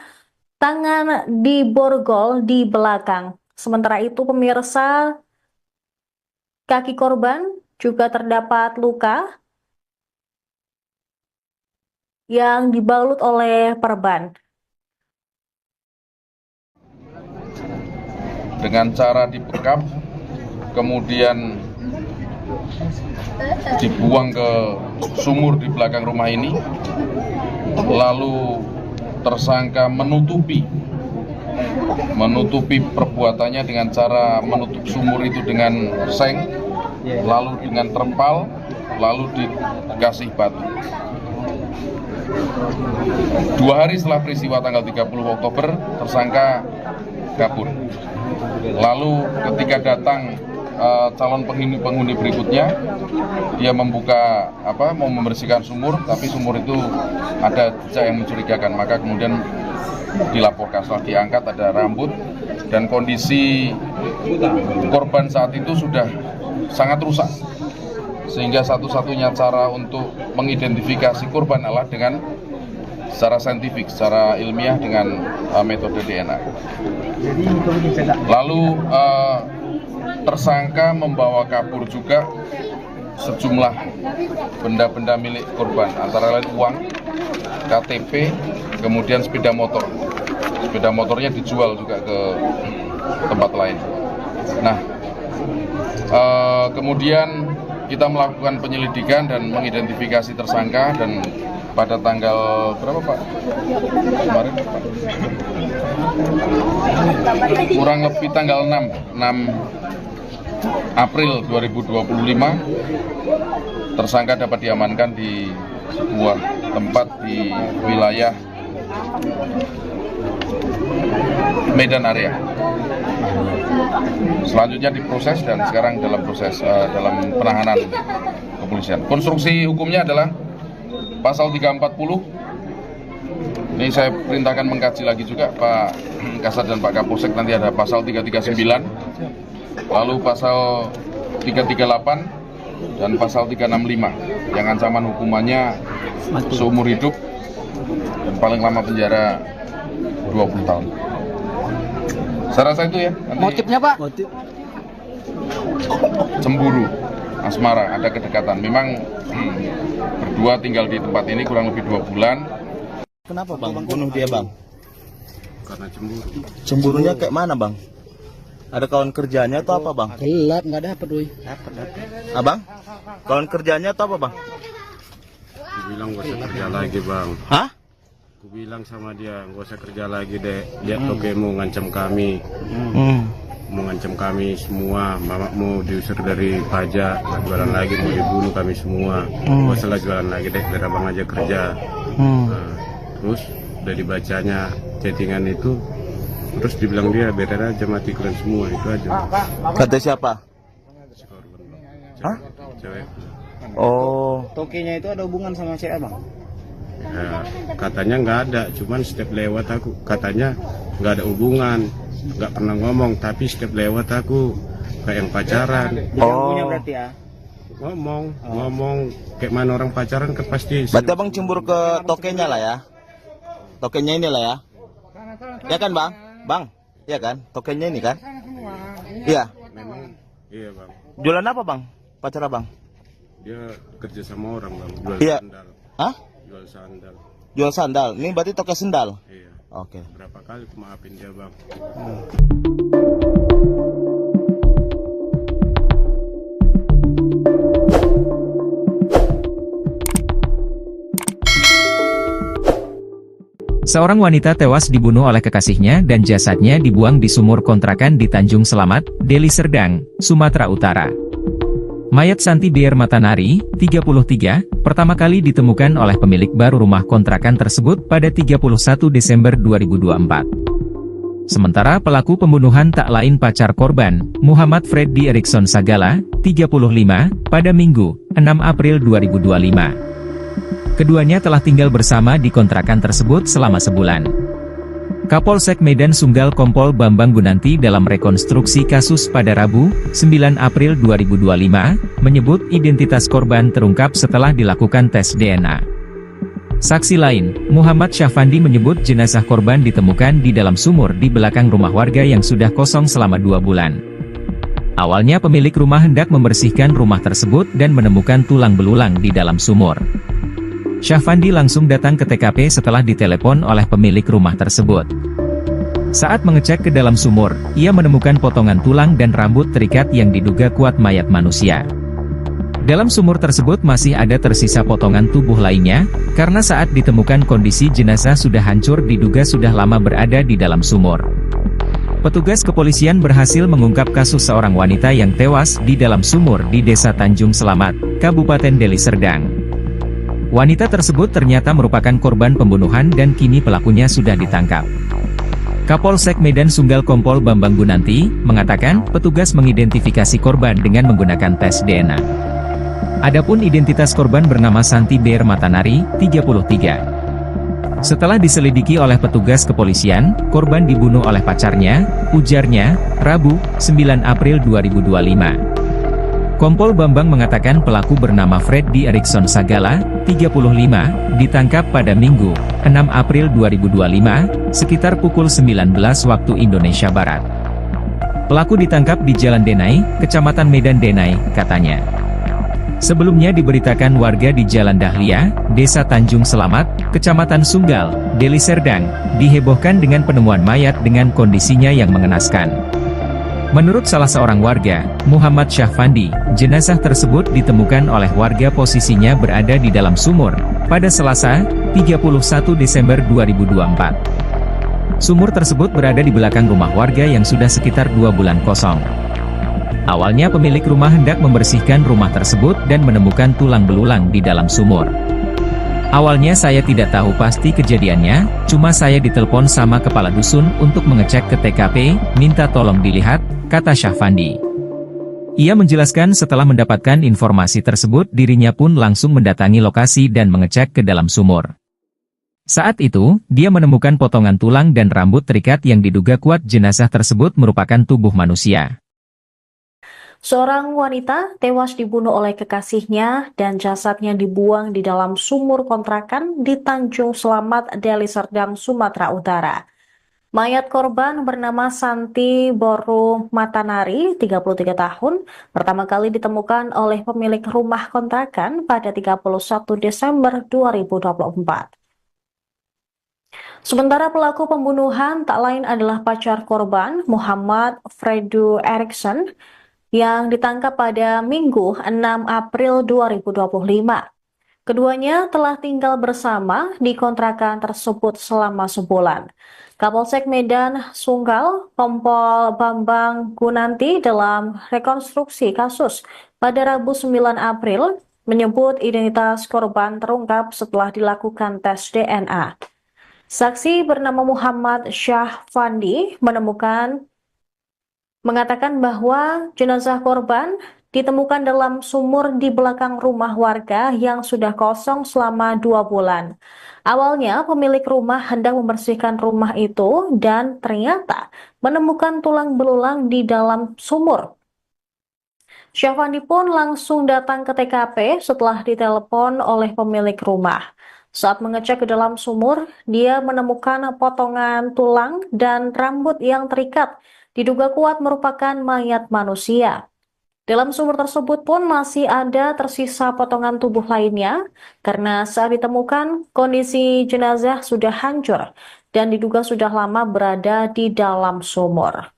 Speaker 2: tangan diborgol di belakang. Sementara itu pemirsa, kaki korban juga terdapat luka yang dibalut oleh perban.
Speaker 3: Dengan cara dibekap, kemudian dibuang ke sumur di belakang rumah ini, lalu tersangka menutupi perbuatannya dengan cara menutup sumur itu dengan seng, lalu dengan terpal, lalu dikasih batu. 2 hari setelah peristiwa tanggal 30 Oktober, tersangka kabur. Lalu ketika datang calon penghuni berikutnya, dia mau membersihkan sumur, tapi sumur itu ada jejak yang mencurigakan, maka kemudian dilaporkan. Setelah diangkat ada rambut, dan kondisi korban saat itu sudah sangat rusak, sehingga satu-satunya cara untuk mengidentifikasi korban adalah dengan secara saintifik, secara ilmiah dengan metode DNA. Lalu tersangka membawa kabur juga sejumlah benda-benda milik korban, antara lain uang, KTP, kemudian sepeda motor. Sepeda motornya dijual juga ke tempat lain. Nah, kemudian kita melakukan penyelidikan dan mengidentifikasi tersangka, dan pada tanggal berapa Pak? Kemarin Pak? Kurang lebih tanggal 6 April 2025, tersangka dapat diamankan di sebuah tempat di wilayah Medan area. Selanjutnya diproses dan sekarang dalam proses dalam penahanan kepolisian. Konstruksi hukumnya adalah Pasal 340, ini saya perintahkan mengkaji lagi juga Pak Kasat dan Pak Kapolsek, nanti ada pasal 339, lalu pasal 338, dan pasal 365, yang ancaman hukumannya seumur hidup dan paling lama penjara 20 tahun. Saya rasa itu ya. Nanti
Speaker 5: Motifnya Pak? Motif.
Speaker 3: cemburu, asmara, ada kedekatan. Memang berdua tinggal di tempat ini kurang lebih 2 bulan.
Speaker 4: Kenapa bang bunuh dia bang?
Speaker 6: Karena cemburu.
Speaker 4: Cemburunya kayak mana bang? Ada kawan kerjanya atau apa bang?
Speaker 5: Gelap nggak dapat woi.
Speaker 4: Abang? Kawan kerjanya atau apa bang?
Speaker 6: Kubilang gak usah kerja lagi bang.
Speaker 4: Hah?
Speaker 6: Kubilang sama dia gak usah kerja lagi dek. Lihat tokemu ngancam kami. Mau ngancam kami semua, mau diusir dari pajak, jualan lagi, mau dibunuh kami semua. Gak usah lah jualan lagi deh, biar abang aja kerja. Nah, terus udah dibacanya chattingan itu, terus dibilang dia biar aja mati kalian semua, itu aja.
Speaker 4: Kata siapa?
Speaker 6: Si korban, Bang.
Speaker 4: Hah?
Speaker 6: Cewek.
Speaker 4: Oh,
Speaker 5: Tokenya itu ada hubungan sama cewek bang?
Speaker 6: Ya, katanya nggak ada, cuman setiap lewat aku katanya nggak ada hubungan, nggak pernah ngomong, tapi setiap lewat aku kayak yang pacaran.
Speaker 5: Punya berarti ya?
Speaker 6: Ngomong kayak mana orang pacaran kan pasti.
Speaker 4: berarti abang cemburu ke tokenya lah ya? Tokenya ini lah ya? Ya kan bang? Bang? Iya kan? Tokenya ini kan? Iya.
Speaker 6: Memang iya bang.
Speaker 4: Jualan apa bang? Pacar abang?
Speaker 6: Dia kerja sama orang bang, jual
Speaker 4: Iya.
Speaker 6: sandal.
Speaker 4: Hah?
Speaker 6: Jual sandal.
Speaker 4: Jual sandal. Ini berarti toko sandal.
Speaker 6: Iya.
Speaker 4: Oke.
Speaker 6: Berapa kali aku maafin dia bang.
Speaker 1: Seorang wanita tewas dibunuh oleh kekasihnya dan jasadnya dibuang di sumur kontrakan di Tanjung Selamat, Deli Serdang, Sumatera Utara. Mayat Santi Beer Matanari, 33, pertama kali ditemukan oleh pemilik baru rumah kontrakan tersebut pada 31 Desember 2024. Sementara pelaku pembunuhan tak lain pacar korban, Muhammad Freddy Erikson Sagala, 35, pada Minggu, 6 April 2025. Keduanya telah tinggal bersama di kontrakan tersebut selama sebulan. Kapolsek Medan Sunggal Kompol Bambang Gunanti dalam rekonstruksi kasus pada Rabu, 9 April 2025, menyebut identitas korban terungkap setelah dilakukan tes DNA. Saksi lain, Muhammad Syafandi menyebut jenazah korban ditemukan di dalam sumur di belakang rumah warga yang sudah kosong selama 2 bulan. Awalnya pemilik rumah hendak membersihkan rumah tersebut dan menemukan tulang belulang di dalam sumur. Syafandi langsung datang ke TKP setelah ditelepon oleh pemilik rumah tersebut. Saat mengecek ke dalam sumur, ia menemukan potongan tulang dan rambut terikat yang diduga kuat mayat manusia. Dalam sumur tersebut masih ada tersisa potongan tubuh lainnya, karena saat ditemukan kondisi jenazah sudah hancur diduga sudah lama berada di dalam sumur. Petugas kepolisian berhasil mengungkap kasus seorang wanita yang tewas di dalam sumur di Desa Tanjung Selamat, Kabupaten Deli Serdang. Wanita tersebut ternyata merupakan korban pembunuhan dan kini pelakunya sudah ditangkap. Kapolsek Medan Sunggal Kompol Bambang Gunanti mengatakan petugas mengidentifikasi korban dengan menggunakan tes DNA. Adapun identitas korban bernama Santi Beer Matanari, 33. Setelah diselidiki oleh petugas kepolisian, korban dibunuh oleh pacarnya, ujarnya, Rabu, 9 April 2025. Kompol Bambang mengatakan pelaku bernama Freddy Erikson Sagala, 35, ditangkap pada Minggu, 6 April 2025, sekitar pukul 19 waktu Indonesia Barat. Pelaku ditangkap di Jalan Denai, Kecamatan Medan Denai, katanya. Sebelumnya diberitakan warga di Jalan Dahlia, Desa Tanjung Selamat, Kecamatan Sunggal, Deli Serdang, dihebohkan dengan penemuan mayat dengan kondisinya yang mengenaskan. Menurut salah seorang warga, Muhammad Syafandi, jenazah tersebut ditemukan oleh warga posisinya berada di dalam sumur, pada Selasa, 31 Desember 2024. Sumur tersebut berada di belakang rumah warga yang sudah sekitar 2 bulan kosong. Awalnya pemilik rumah hendak membersihkan rumah tersebut dan menemukan tulang belulang di dalam sumur. Awalnya saya tidak tahu pasti kejadiannya, cuma saya ditelepon sama kepala dusun untuk mengecek ke TKP, minta tolong dilihat, kata Syafandi. Ia menjelaskan setelah mendapatkan informasi tersebut dirinya pun langsung mendatangi lokasi dan mengecek ke dalam sumur. Saat itu, dia menemukan potongan tulang dan rambut terikat yang diduga kuat jenazah tersebut merupakan tubuh manusia.
Speaker 2: Seorang wanita tewas dibunuh oleh kekasihnya dan jasadnya dibuang di dalam sumur kontrakan di Tanjung Selamat, Deli Serdang, Sumatera Utara. Mayat korban bernama Santi Boru Matanari, 33 tahun, pertama kali ditemukan oleh pemilik rumah kontrakan pada 31 Desember 2024. Sementara pelaku pembunuhan tak lain adalah pacar korban, Muhammad Fredu Erikson, yang ditangkap pada Minggu 6 April 2025. Keduanya telah tinggal bersama di kontrakan tersebut selama sebulan. Kapolsek Medan Sunggal, Kompol Bambang Gunanti dalam rekonstruksi kasus pada Rabu 9 April menyebut identitas korban terungkap setelah dilakukan tes DNA. Saksi bernama Muhammad Syah Fandi mengatakan bahwa jenazah korban ditemukan dalam sumur di belakang rumah warga yang sudah kosong selama 2 bulan. Awalnya pemilik rumah hendak membersihkan rumah itu dan ternyata menemukan tulang belulang di dalam sumur. Syafandi pun langsung datang ke TKP setelah ditelepon oleh pemilik rumah. Saat mengecek ke dalam sumur, dia menemukan potongan tulang dan rambut yang terikat, diduga kuat merupakan mayat manusia. Dalam sumur tersebut pun masih ada tersisa potongan tubuh lainnya, karena saat ditemukan kondisi jenazah sudah hancur dan diduga sudah lama berada di dalam sumur.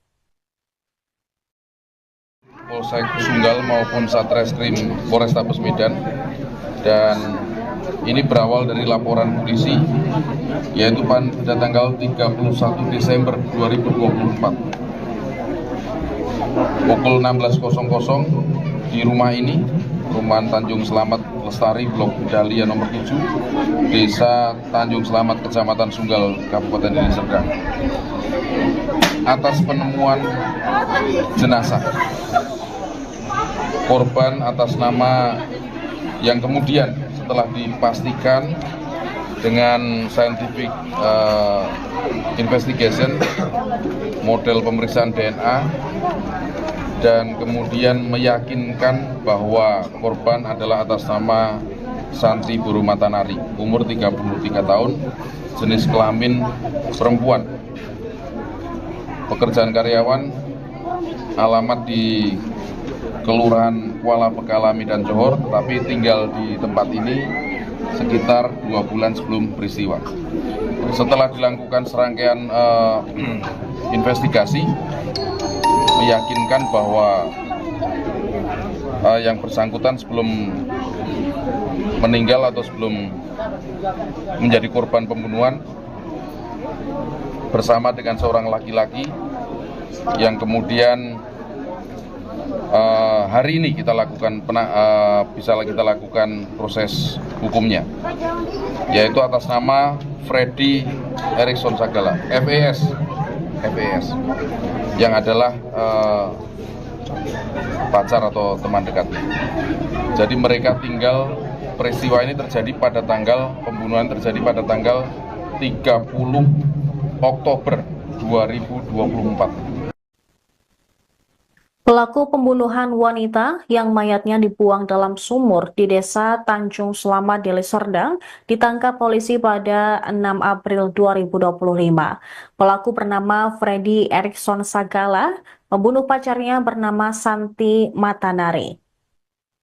Speaker 3: Polsek Sunggal maupun Satreskrim Polrestabes Medan, dan ini berawal dari laporan polisi yaitu pada tanggal 31 Desember 2024 pukul 16.00 di rumah ini, Perumahan Tanjung Selamat Lestari, Blok Dahlia nomor 7, Desa Tanjung Selamat, Kecamatan Sunggal, Kabupaten Deli Serdang. Atas penemuan jenazah korban atas nama yang kemudian setelah dipastikan dengan scientific investigation, model pemeriksaan DNA, dan kemudian meyakinkan bahwa korban adalah atas nama Santi Boru Matanari, umur 33 tahun, jenis kelamin perempuan, pekerjaan karyawan, alamat di Kelurahan Kuala Pekalami dan Johor, tetapi tinggal di tempat ini sekitar 2 bulan sebelum peristiwa. Setelah dilakukan serangkaian investigasi, meyakinkan bahwa yang bersangkutan sebelum meninggal atau sebelum menjadi korban pembunuhan bersama dengan seorang laki-laki yang kemudian hari ini kita lakukan bisa kita lakukan proses hukumnya, yaitu atas nama Freddy Erikson Sagala, FES, yang adalah pacar atau teman dekat. Jadi mereka tinggal, peristiwa ini terjadi pada tanggal, pembunuhan terjadi pada tanggal 30 Oktober 2024.
Speaker 2: Pelaku pembunuhan wanita yang mayatnya dibuang dalam sumur di Desa Tanjung Selamat, Deli Serdang ditangkap polisi pada 6 April 2025. Pelaku bernama Freddy Erikson Sagala membunuh pacarnya bernama Santi Matanari.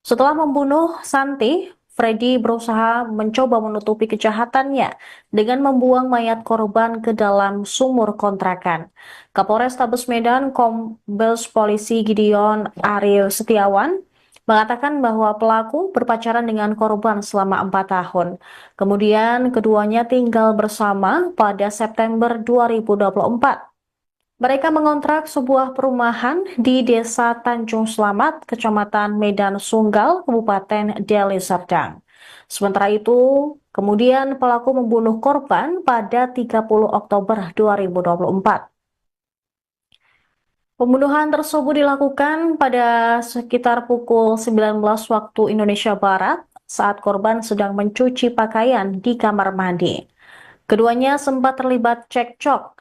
Speaker 2: Setelah membunuh Santi, Freddy berusaha mencoba menutupi kejahatannya dengan membuang mayat korban ke dalam sumur kontrakan. Kapolres Tabes Medan Kombes Polisi Gideon Ariel Setiawan mengatakan bahwa pelaku berpacaran dengan korban selama 4 tahun. Kemudian keduanya tinggal bersama pada September 2024. Mereka mengontrak sebuah perumahan di Desa Tanjung Selamat, Kecamatan Medan Sunggal, Kabupaten Deli Serdang. Sementara itu, kemudian pelaku membunuh korban pada 30 Oktober 2024. Pembunuhan tersebut dilakukan pada sekitar pukul 19 waktu Indonesia Barat saat korban sedang mencuci pakaian di kamar mandi. Keduanya sempat terlibat cekcok.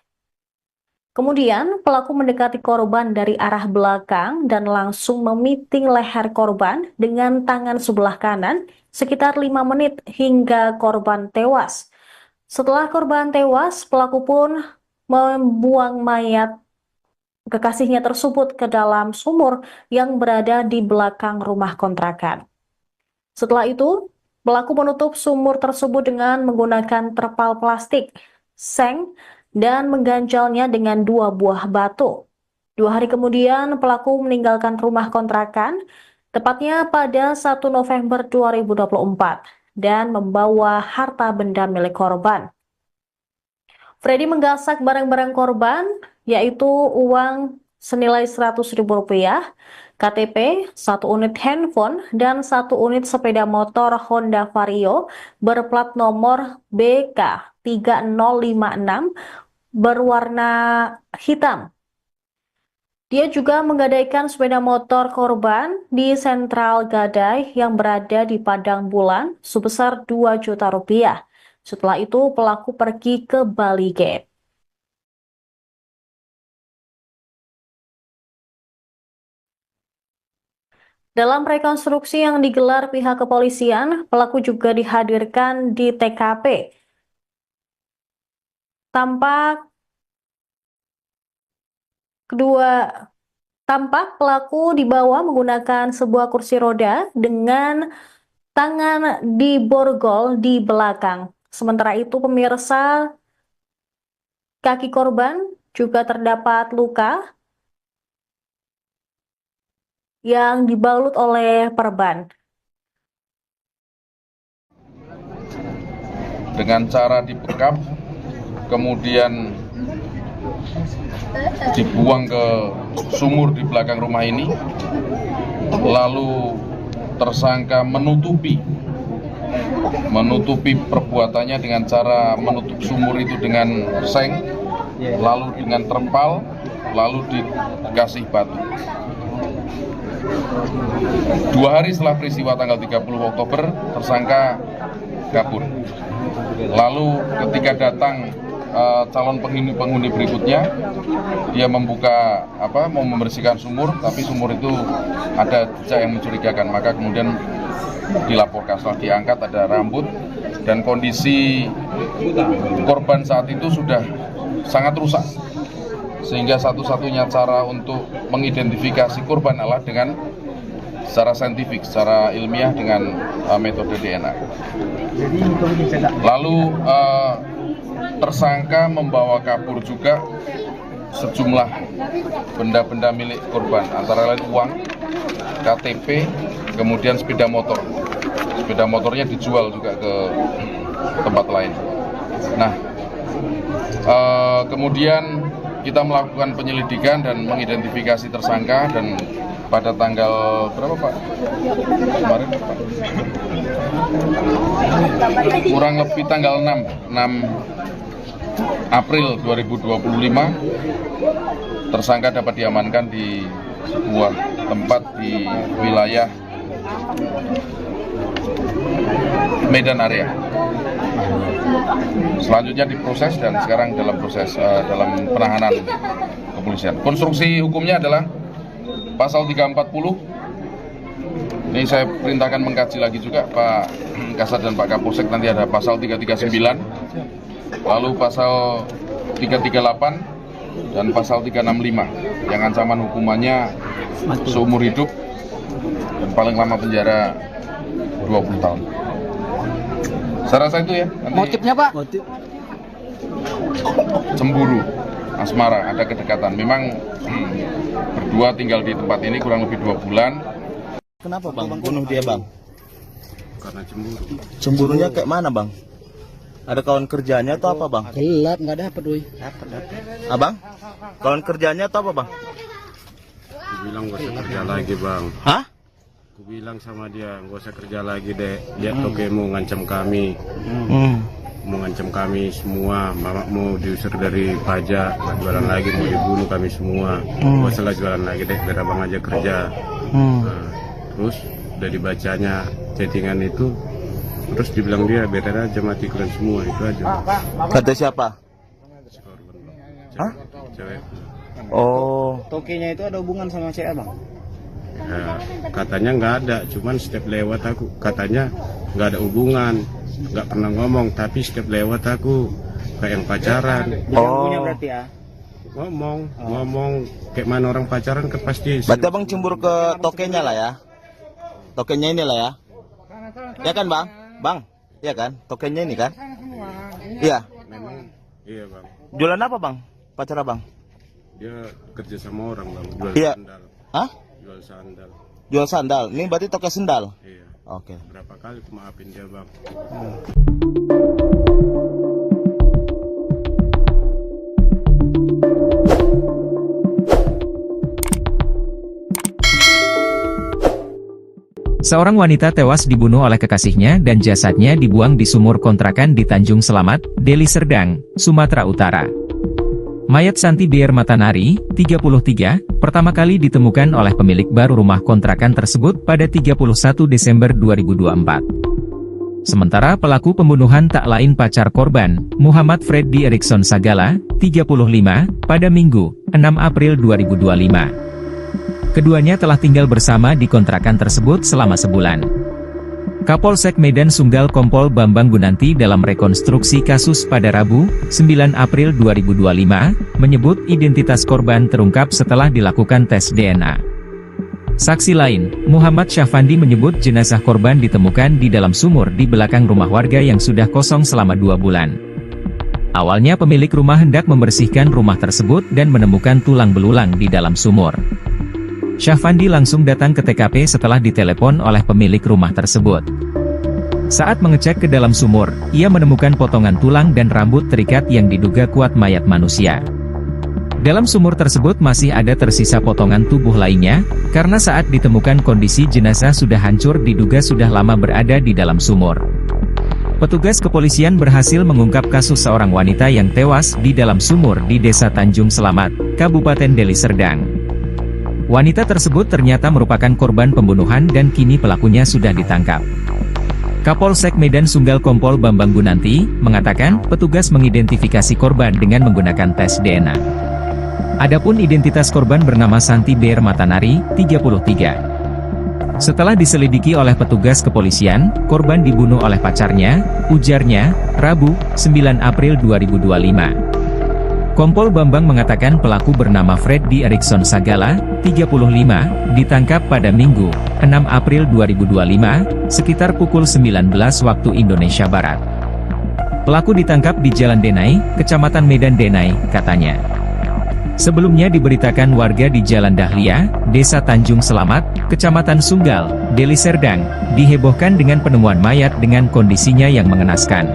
Speaker 2: Kemudian pelaku mendekati korban dari arah belakang dan langsung memiting leher korban dengan tangan sebelah kanan sekitar 5 menit hingga korban tewas. Setelah korban tewas, pelaku pun membuang mayat kekasihnya tersebut ke dalam sumur yang berada di belakang rumah kontrakan. Setelah itu, pelaku menutup sumur tersebut dengan menggunakan terpal plastik, seng, dan mengganjalnya dengan 2 buah batu. 2 hari kemudian, pelaku meninggalkan rumah kontrakan, tepatnya pada 1 November 2024, dan membawa harta benda milik korban. Freddy menggasak barang-barang korban, yaitu uang senilai Rp100.000, KTP, 1 unit handphone, dan 1 unit sepeda motor Honda Vario berplat nomor BK3056 berwarna hitam. Dia juga menggadaikan sepeda motor korban di Sentral Gadai yang berada di Padang Bulan sebesar Rp2 juta. Setelah itu pelaku pergi ke Bali Gate. Dalam rekonstruksi yang digelar pihak kepolisian, pelaku juga dihadirkan di TKP. Tampak pelaku dibawa menggunakan sebuah kursi roda dengan tangan diborgol di belakang. Sementara itu pemirsa, kaki korban juga terdapat luka yang dibalut oleh perban.
Speaker 3: Dengan cara dibekap, kemudian dibuang ke sumur di belakang rumah ini, lalu tersangka menutupi perbuatannya dengan cara menutup sumur itu dengan seng, lalu dengan terpal, lalu dikasih batu. 2 hari setelah peristiwa tanggal 30 Oktober, tersangka kabur. Lalu ketika datang calon penghuni berikutnya, dia mau membersihkan sumur, tapi sumur itu ada jejak yang mencurigakan, maka kemudian dilaporkan. Setelah diangkat ada rambut, dan kondisi korban saat itu sudah sangat rusak, sehingga satu-satunya cara untuk mengidentifikasi korban adalah dengan secara saintifik, secara ilmiah dengan metode DNA. Lalu tersangka membawa kabur juga sejumlah benda-benda milik korban, antara lain uang, KTP, kemudian sepeda motor. Sepeda motornya dijual juga ke tempat lain. Nah, kemudian kita melakukan penyelidikan dan mengidentifikasi tersangka, dan pada tanggal berapa Pak? Kemarin Pak? Kurang lebih tanggal 6 April 2025, tersangka dapat diamankan di sebuah tempat di wilayah Medan area. Selanjutnya diproses dan sekarang dalam proses dalam penahanan kepolisian. Konstruksi hukumnya adalah pasal 340. Ini saya perintahkan mengkaji lagi juga Pak Kasat dan Pak Kapolsek, nanti ada pasal 339, lalu pasal 338 dan pasal 365 yang ancaman hukumannya seumur hidup dan paling lama penjara 20 tahun. Saya rasa itu ya. Nanti
Speaker 5: Motifnya Pak?
Speaker 3: cemburu, asmara, ada kedekatan. Memang berdua tinggal di tempat ini kurang lebih 2 bulan.
Speaker 4: Kenapa Bang bunuh dia Bang?
Speaker 6: Karena cemburu.
Speaker 4: Cemburunya kayak mana Bang? Ada kawan kerjanya atau apa Bang?
Speaker 5: Gelap, nggak dapat doi.
Speaker 4: Abang? Kawan kerjanya atau apa Bang?
Speaker 6: Aku bilang gak usah kerja lagi Bang.
Speaker 4: Hah?
Speaker 6: Aku bilang sama dia gak usah kerja lagi dek. Dia tokemu ngancam kami. mengancam kami semua, mama mau diusir dari pajak, nggak jualan lagi, mau dibunuh kami semua. Gak usah lah jualan lagi deh, biar abang aja kerja. Nah, terus udah dibacanya chattingan itu, terus dibilang dia biar aja mati kalian semua, itu aja.
Speaker 4: Kata siapa?
Speaker 6: Si korban, Bang.
Speaker 4: Hah?
Speaker 6: Cewek.
Speaker 4: Oh,
Speaker 5: Tokenya itu ada hubungan sama cewek bang?
Speaker 6: Ya, katanya nggak ada, cuman setiap lewat aku katanya nggak ada hubungan, nggak pernah ngomong, tapi setiap lewat aku kayak yang pacaran.
Speaker 5: Dia yang punya berarti ya?
Speaker 6: Ngomong kayak mana orang pacaran kan pasti.
Speaker 4: berarti abang cemburu ke tokenya lah ya? Tokenya ini lah ya? Ya kan bang? Bang? Iya kan? Tokenya ini kan? Iya.
Speaker 6: Memang iya bang,
Speaker 4: Jualan apa bang? Pacar abang?
Speaker 6: dia kerja sama orang bang, jual
Speaker 4: Iya.
Speaker 6: sandal,
Speaker 4: Hah?
Speaker 6: jual sandal.
Speaker 4: Jual sandal. Ini berarti toko sendal?
Speaker 6: Iya.
Speaker 4: Oke.
Speaker 6: Berapa kali aku maafin dia bang.
Speaker 1: Seorang wanita tewas dibunuh oleh kekasihnya dan jasadnya dibuang di sumur kontrakan di Tanjung Selamat, Deli Serdang, Sumatera Utara. Mayat Santi Bier Matanari, 33, pertama kali ditemukan oleh pemilik baru rumah kontrakan tersebut pada 31 Desember 2024. Sementara pelaku pembunuhan tak lain pacar korban, Muhammad Freddy Erikson Sagala, 35, pada Minggu, 6 April 2025. Keduanya telah tinggal bersama di kontrakan tersebut selama sebulan. Kapolsek Medan Sunggal Kompol Bambang Gunanti dalam rekonstruksi kasus pada Rabu, 9 April 2025, menyebut identitas korban terungkap setelah dilakukan tes DNA. Saksi lain, Muhammad Syafandi menyebut jenazah korban ditemukan di dalam sumur di belakang rumah warga yang sudah kosong selama 2 bulan. Awalnya pemilik rumah hendak membersihkan rumah tersebut dan menemukan tulang belulang di dalam sumur. Syafandi langsung datang ke TKP setelah ditelepon oleh pemilik rumah tersebut. Saat mengecek ke dalam sumur, ia menemukan potongan tulang dan rambut terikat yang diduga kuat mayat manusia. Dalam sumur tersebut masih ada tersisa potongan tubuh lainnya, karena saat ditemukan kondisi jenazah sudah hancur diduga sudah lama berada di dalam sumur. Petugas kepolisian berhasil mengungkap kasus seorang wanita yang tewas di dalam sumur di Desa Tanjung Selamat, Kabupaten Deli Serdang. Wanita tersebut ternyata merupakan korban pembunuhan dan kini pelakunya sudah ditangkap. Kapolsek Medan Sunggal Kompol Bambang Gunanti mengatakan petugas mengidentifikasi korban dengan menggunakan tes DNA. Adapun identitas korban bernama Santi Bier Matanari, 33. Setelah diselidiki oleh petugas kepolisian, korban dibunuh oleh pacarnya, ujarnya, Rabu, 9 April 2025. Kompol Bambang mengatakan pelaku bernama Freddy Erikson Sagala, 35, ditangkap pada Minggu, 6 April 2025, sekitar pukul 19 waktu Indonesia Barat. Pelaku ditangkap di Jalan Denai, Kecamatan Medan Denai, katanya. Sebelumnya diberitakan warga di Jalan Dahlia, Desa Tanjung Selamat, Kecamatan Sunggal, Deli Serdang, dihebohkan dengan penemuan mayat dengan kondisinya yang mengenaskan.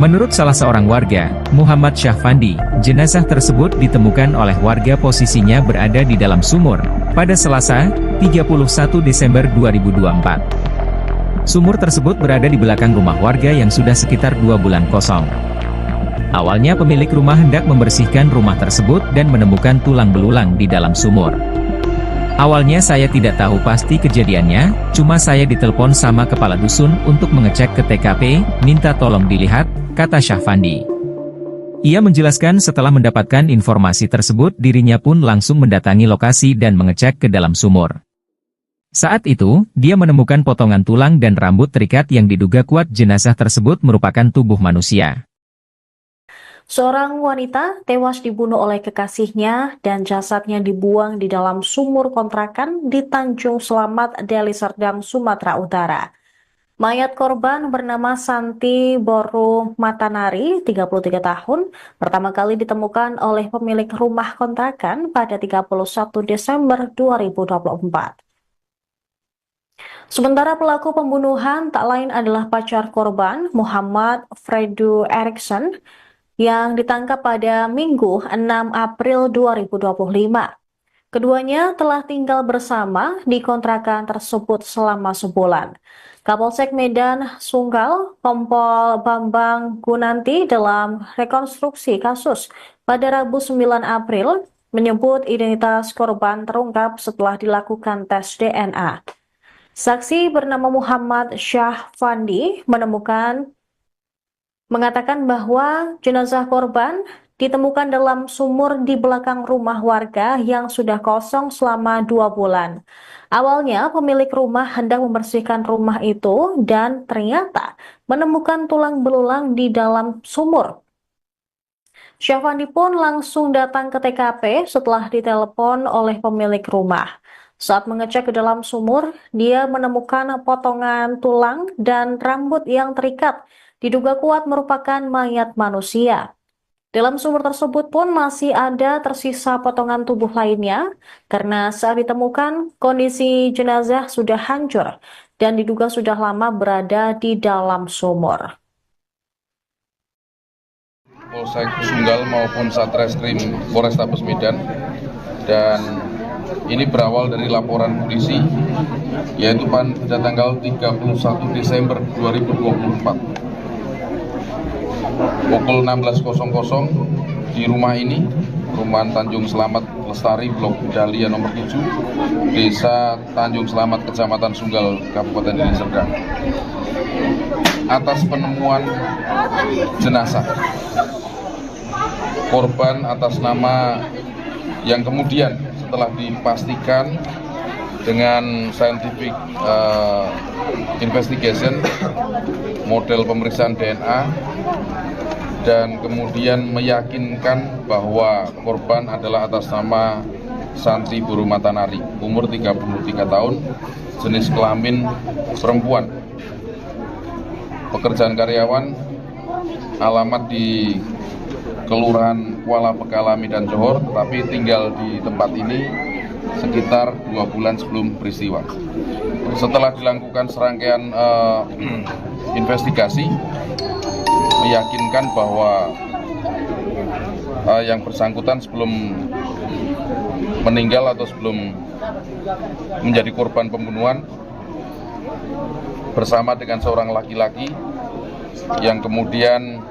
Speaker 1: Menurut salah seorang warga, Muhammad Syafandi, jenazah tersebut ditemukan oleh warga posisinya berada di dalam sumur, pada Selasa, 31 Desember 2024. Sumur tersebut berada di belakang rumah warga yang sudah sekitar 2 bulan kosong. Awalnya pemilik rumah hendak membersihkan rumah tersebut dan menemukan tulang belulang di dalam sumur. Awalnya saya tidak tahu pasti kejadiannya, cuma saya ditelepon sama kepala dusun untuk mengecek ke TKP, minta tolong dilihat, kata Syafandi. Ia menjelaskan setelah mendapatkan informasi tersebut dirinya pun langsung mendatangi lokasi dan mengecek ke dalam sumur. Saat itu, dia menemukan potongan tulang dan rambut terikat yang diduga kuat jenazah tersebut merupakan tubuh manusia.
Speaker 2: Seorang wanita tewas dibunuh oleh kekasihnya dan jasadnya dibuang di dalam sumur kontrakan di Tanjung Selamat, Deli Serdang, Sumatera Utara. Mayat korban bernama Santi Boru Matanari, 33 tahun, pertama kali ditemukan oleh pemilik rumah kontrakan pada 31 Desember 2024. Sementara pelaku pembunuhan tak lain adalah pacar korban, Muhammad Freddy Erikson, yang ditangkap pada Minggu 6 April 2025. Keduanya telah tinggal bersama di kontrakan tersebut selama sebulan. Kapolsek Medan Sunggal, Kompol Bambang Gunanti dalam rekonstruksi kasus pada Rabu 9 April menyebut identitas korban terungkap setelah dilakukan tes DNA. Saksi bernama Muhammad Syahfandi mengatakan bahwa jenazah korban ditemukan dalam sumur di belakang rumah warga yang sudah kosong selama 2 bulan. Awalnya pemilik rumah hendak membersihkan rumah itu dan ternyata menemukan tulang belulang di dalam sumur. Syafandi pun langsung datang ke TKP setelah ditelepon oleh pemilik rumah. Saat mengecek ke dalam sumur, dia menemukan potongan tulang dan rambut yang terikat, diduga kuat merupakan mayat manusia. Dalam sumur tersebut pun masih ada tersisa potongan tubuh lainnya, karena saat ditemukan kondisi jenazah sudah hancur dan diduga sudah lama berada di dalam sumur.
Speaker 3: Polsek Sunggal maupun Satreskrim Polrestabes Medan, dan ini berawal dari laporan polisi yaitu pada tanggal 31 Desember 2024 pukul 16.00 di rumah ini, Perumahan Tanjung Selamat Lestari, Blok Dahlia nomor 7, Desa Tanjung Selamat, Kecamatan Sunggal, Kabupaten Deli Serdang. Atas penemuan jenazah korban atas nama yang kemudian setelah dipastikan dengan scientific investigation, model pemeriksaan DNA, dan kemudian meyakinkan bahwa korban adalah atas nama Santi Buru Matanari, umur 33 tahun, jenis kelamin perempuan, pekerjaan karyawan, alamat di Kelurahan Kuala Pekalami dan Johor, tetapi tinggal di tempat ini sekitar 2 bulan sebelum peristiwa. Setelah dilakukan serangkaian investigasi, meyakinkan bahwa yang bersangkutan sebelum meninggal atau sebelum menjadi korban pembunuhan bersama dengan seorang laki-laki yang kemudian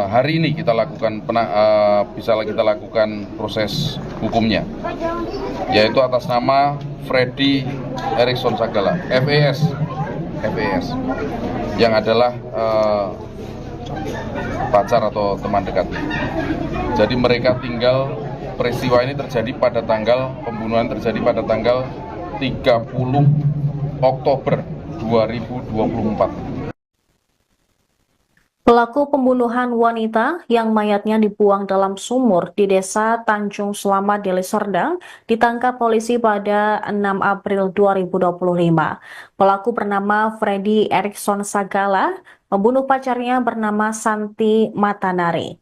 Speaker 3: hari ini kita lakukan kita lakukan proses hukumnya, yaitu atas nama Freddy Erikson Sagala, FES, yang adalah pacar atau teman dekatnya. Jadi mereka peristiwa ini terjadi pada pembunuhan terjadi pada tanggal 30 Oktober 2024.
Speaker 2: Pelaku pembunuhan wanita yang mayatnya dibuang dalam sumur di Desa Tanjung Selamat, Deli Serdang ditangkap polisi pada 6 April 2025. Pelaku bernama Freddy Erikson Sagala membunuh pacarnya bernama Santi Matanari.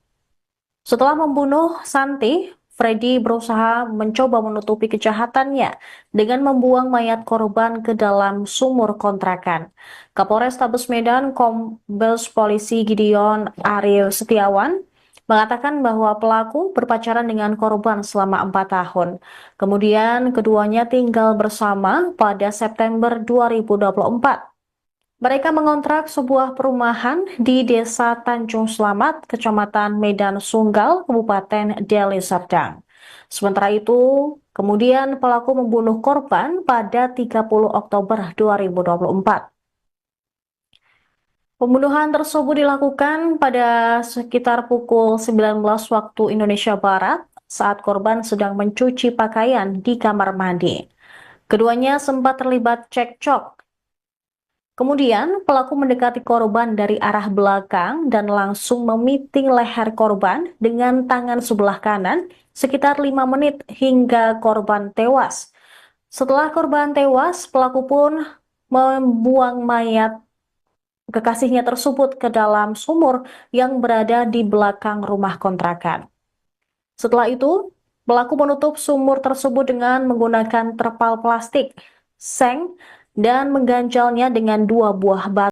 Speaker 2: Setelah membunuh Santi, Freddy berusaha mencoba menutupi kejahatannya dengan membuang mayat korban ke dalam sumur kontrakan. Kapolrestabes Medan Kombes Polisi Gideon Ariel Setiawan mengatakan bahwa pelaku berpacaran dengan korban selama 4 tahun. Kemudian keduanya tinggal bersama pada September 2024. Mereka mengontrak sebuah perumahan di Desa Tanjung Selamat, Kecamatan Medan Sunggal, Kabupaten Deli Serdang. Sementara itu, kemudian pelaku membunuh korban pada 30 Oktober 2024. Pembunuhan tersebut dilakukan pada sekitar pukul 19 waktu Indonesia Barat saat korban sedang mencuci pakaian di kamar mandi. Keduanya sempat terlibat cekcok. Kemudian pelaku mendekati korban dari arah belakang dan langsung memiting leher korban dengan tangan sebelah kanan sekitar 5 menit hingga korban tewas. Setelah korban tewas, pelaku pun membuang mayat kekasihnya tersebut ke dalam sumur yang berada di belakang rumah kontrakan. Setelah itu, pelaku menutup sumur tersebut dengan menggunakan terpal plastik, seng, dan mengganjalnya dengan 2 buah batu.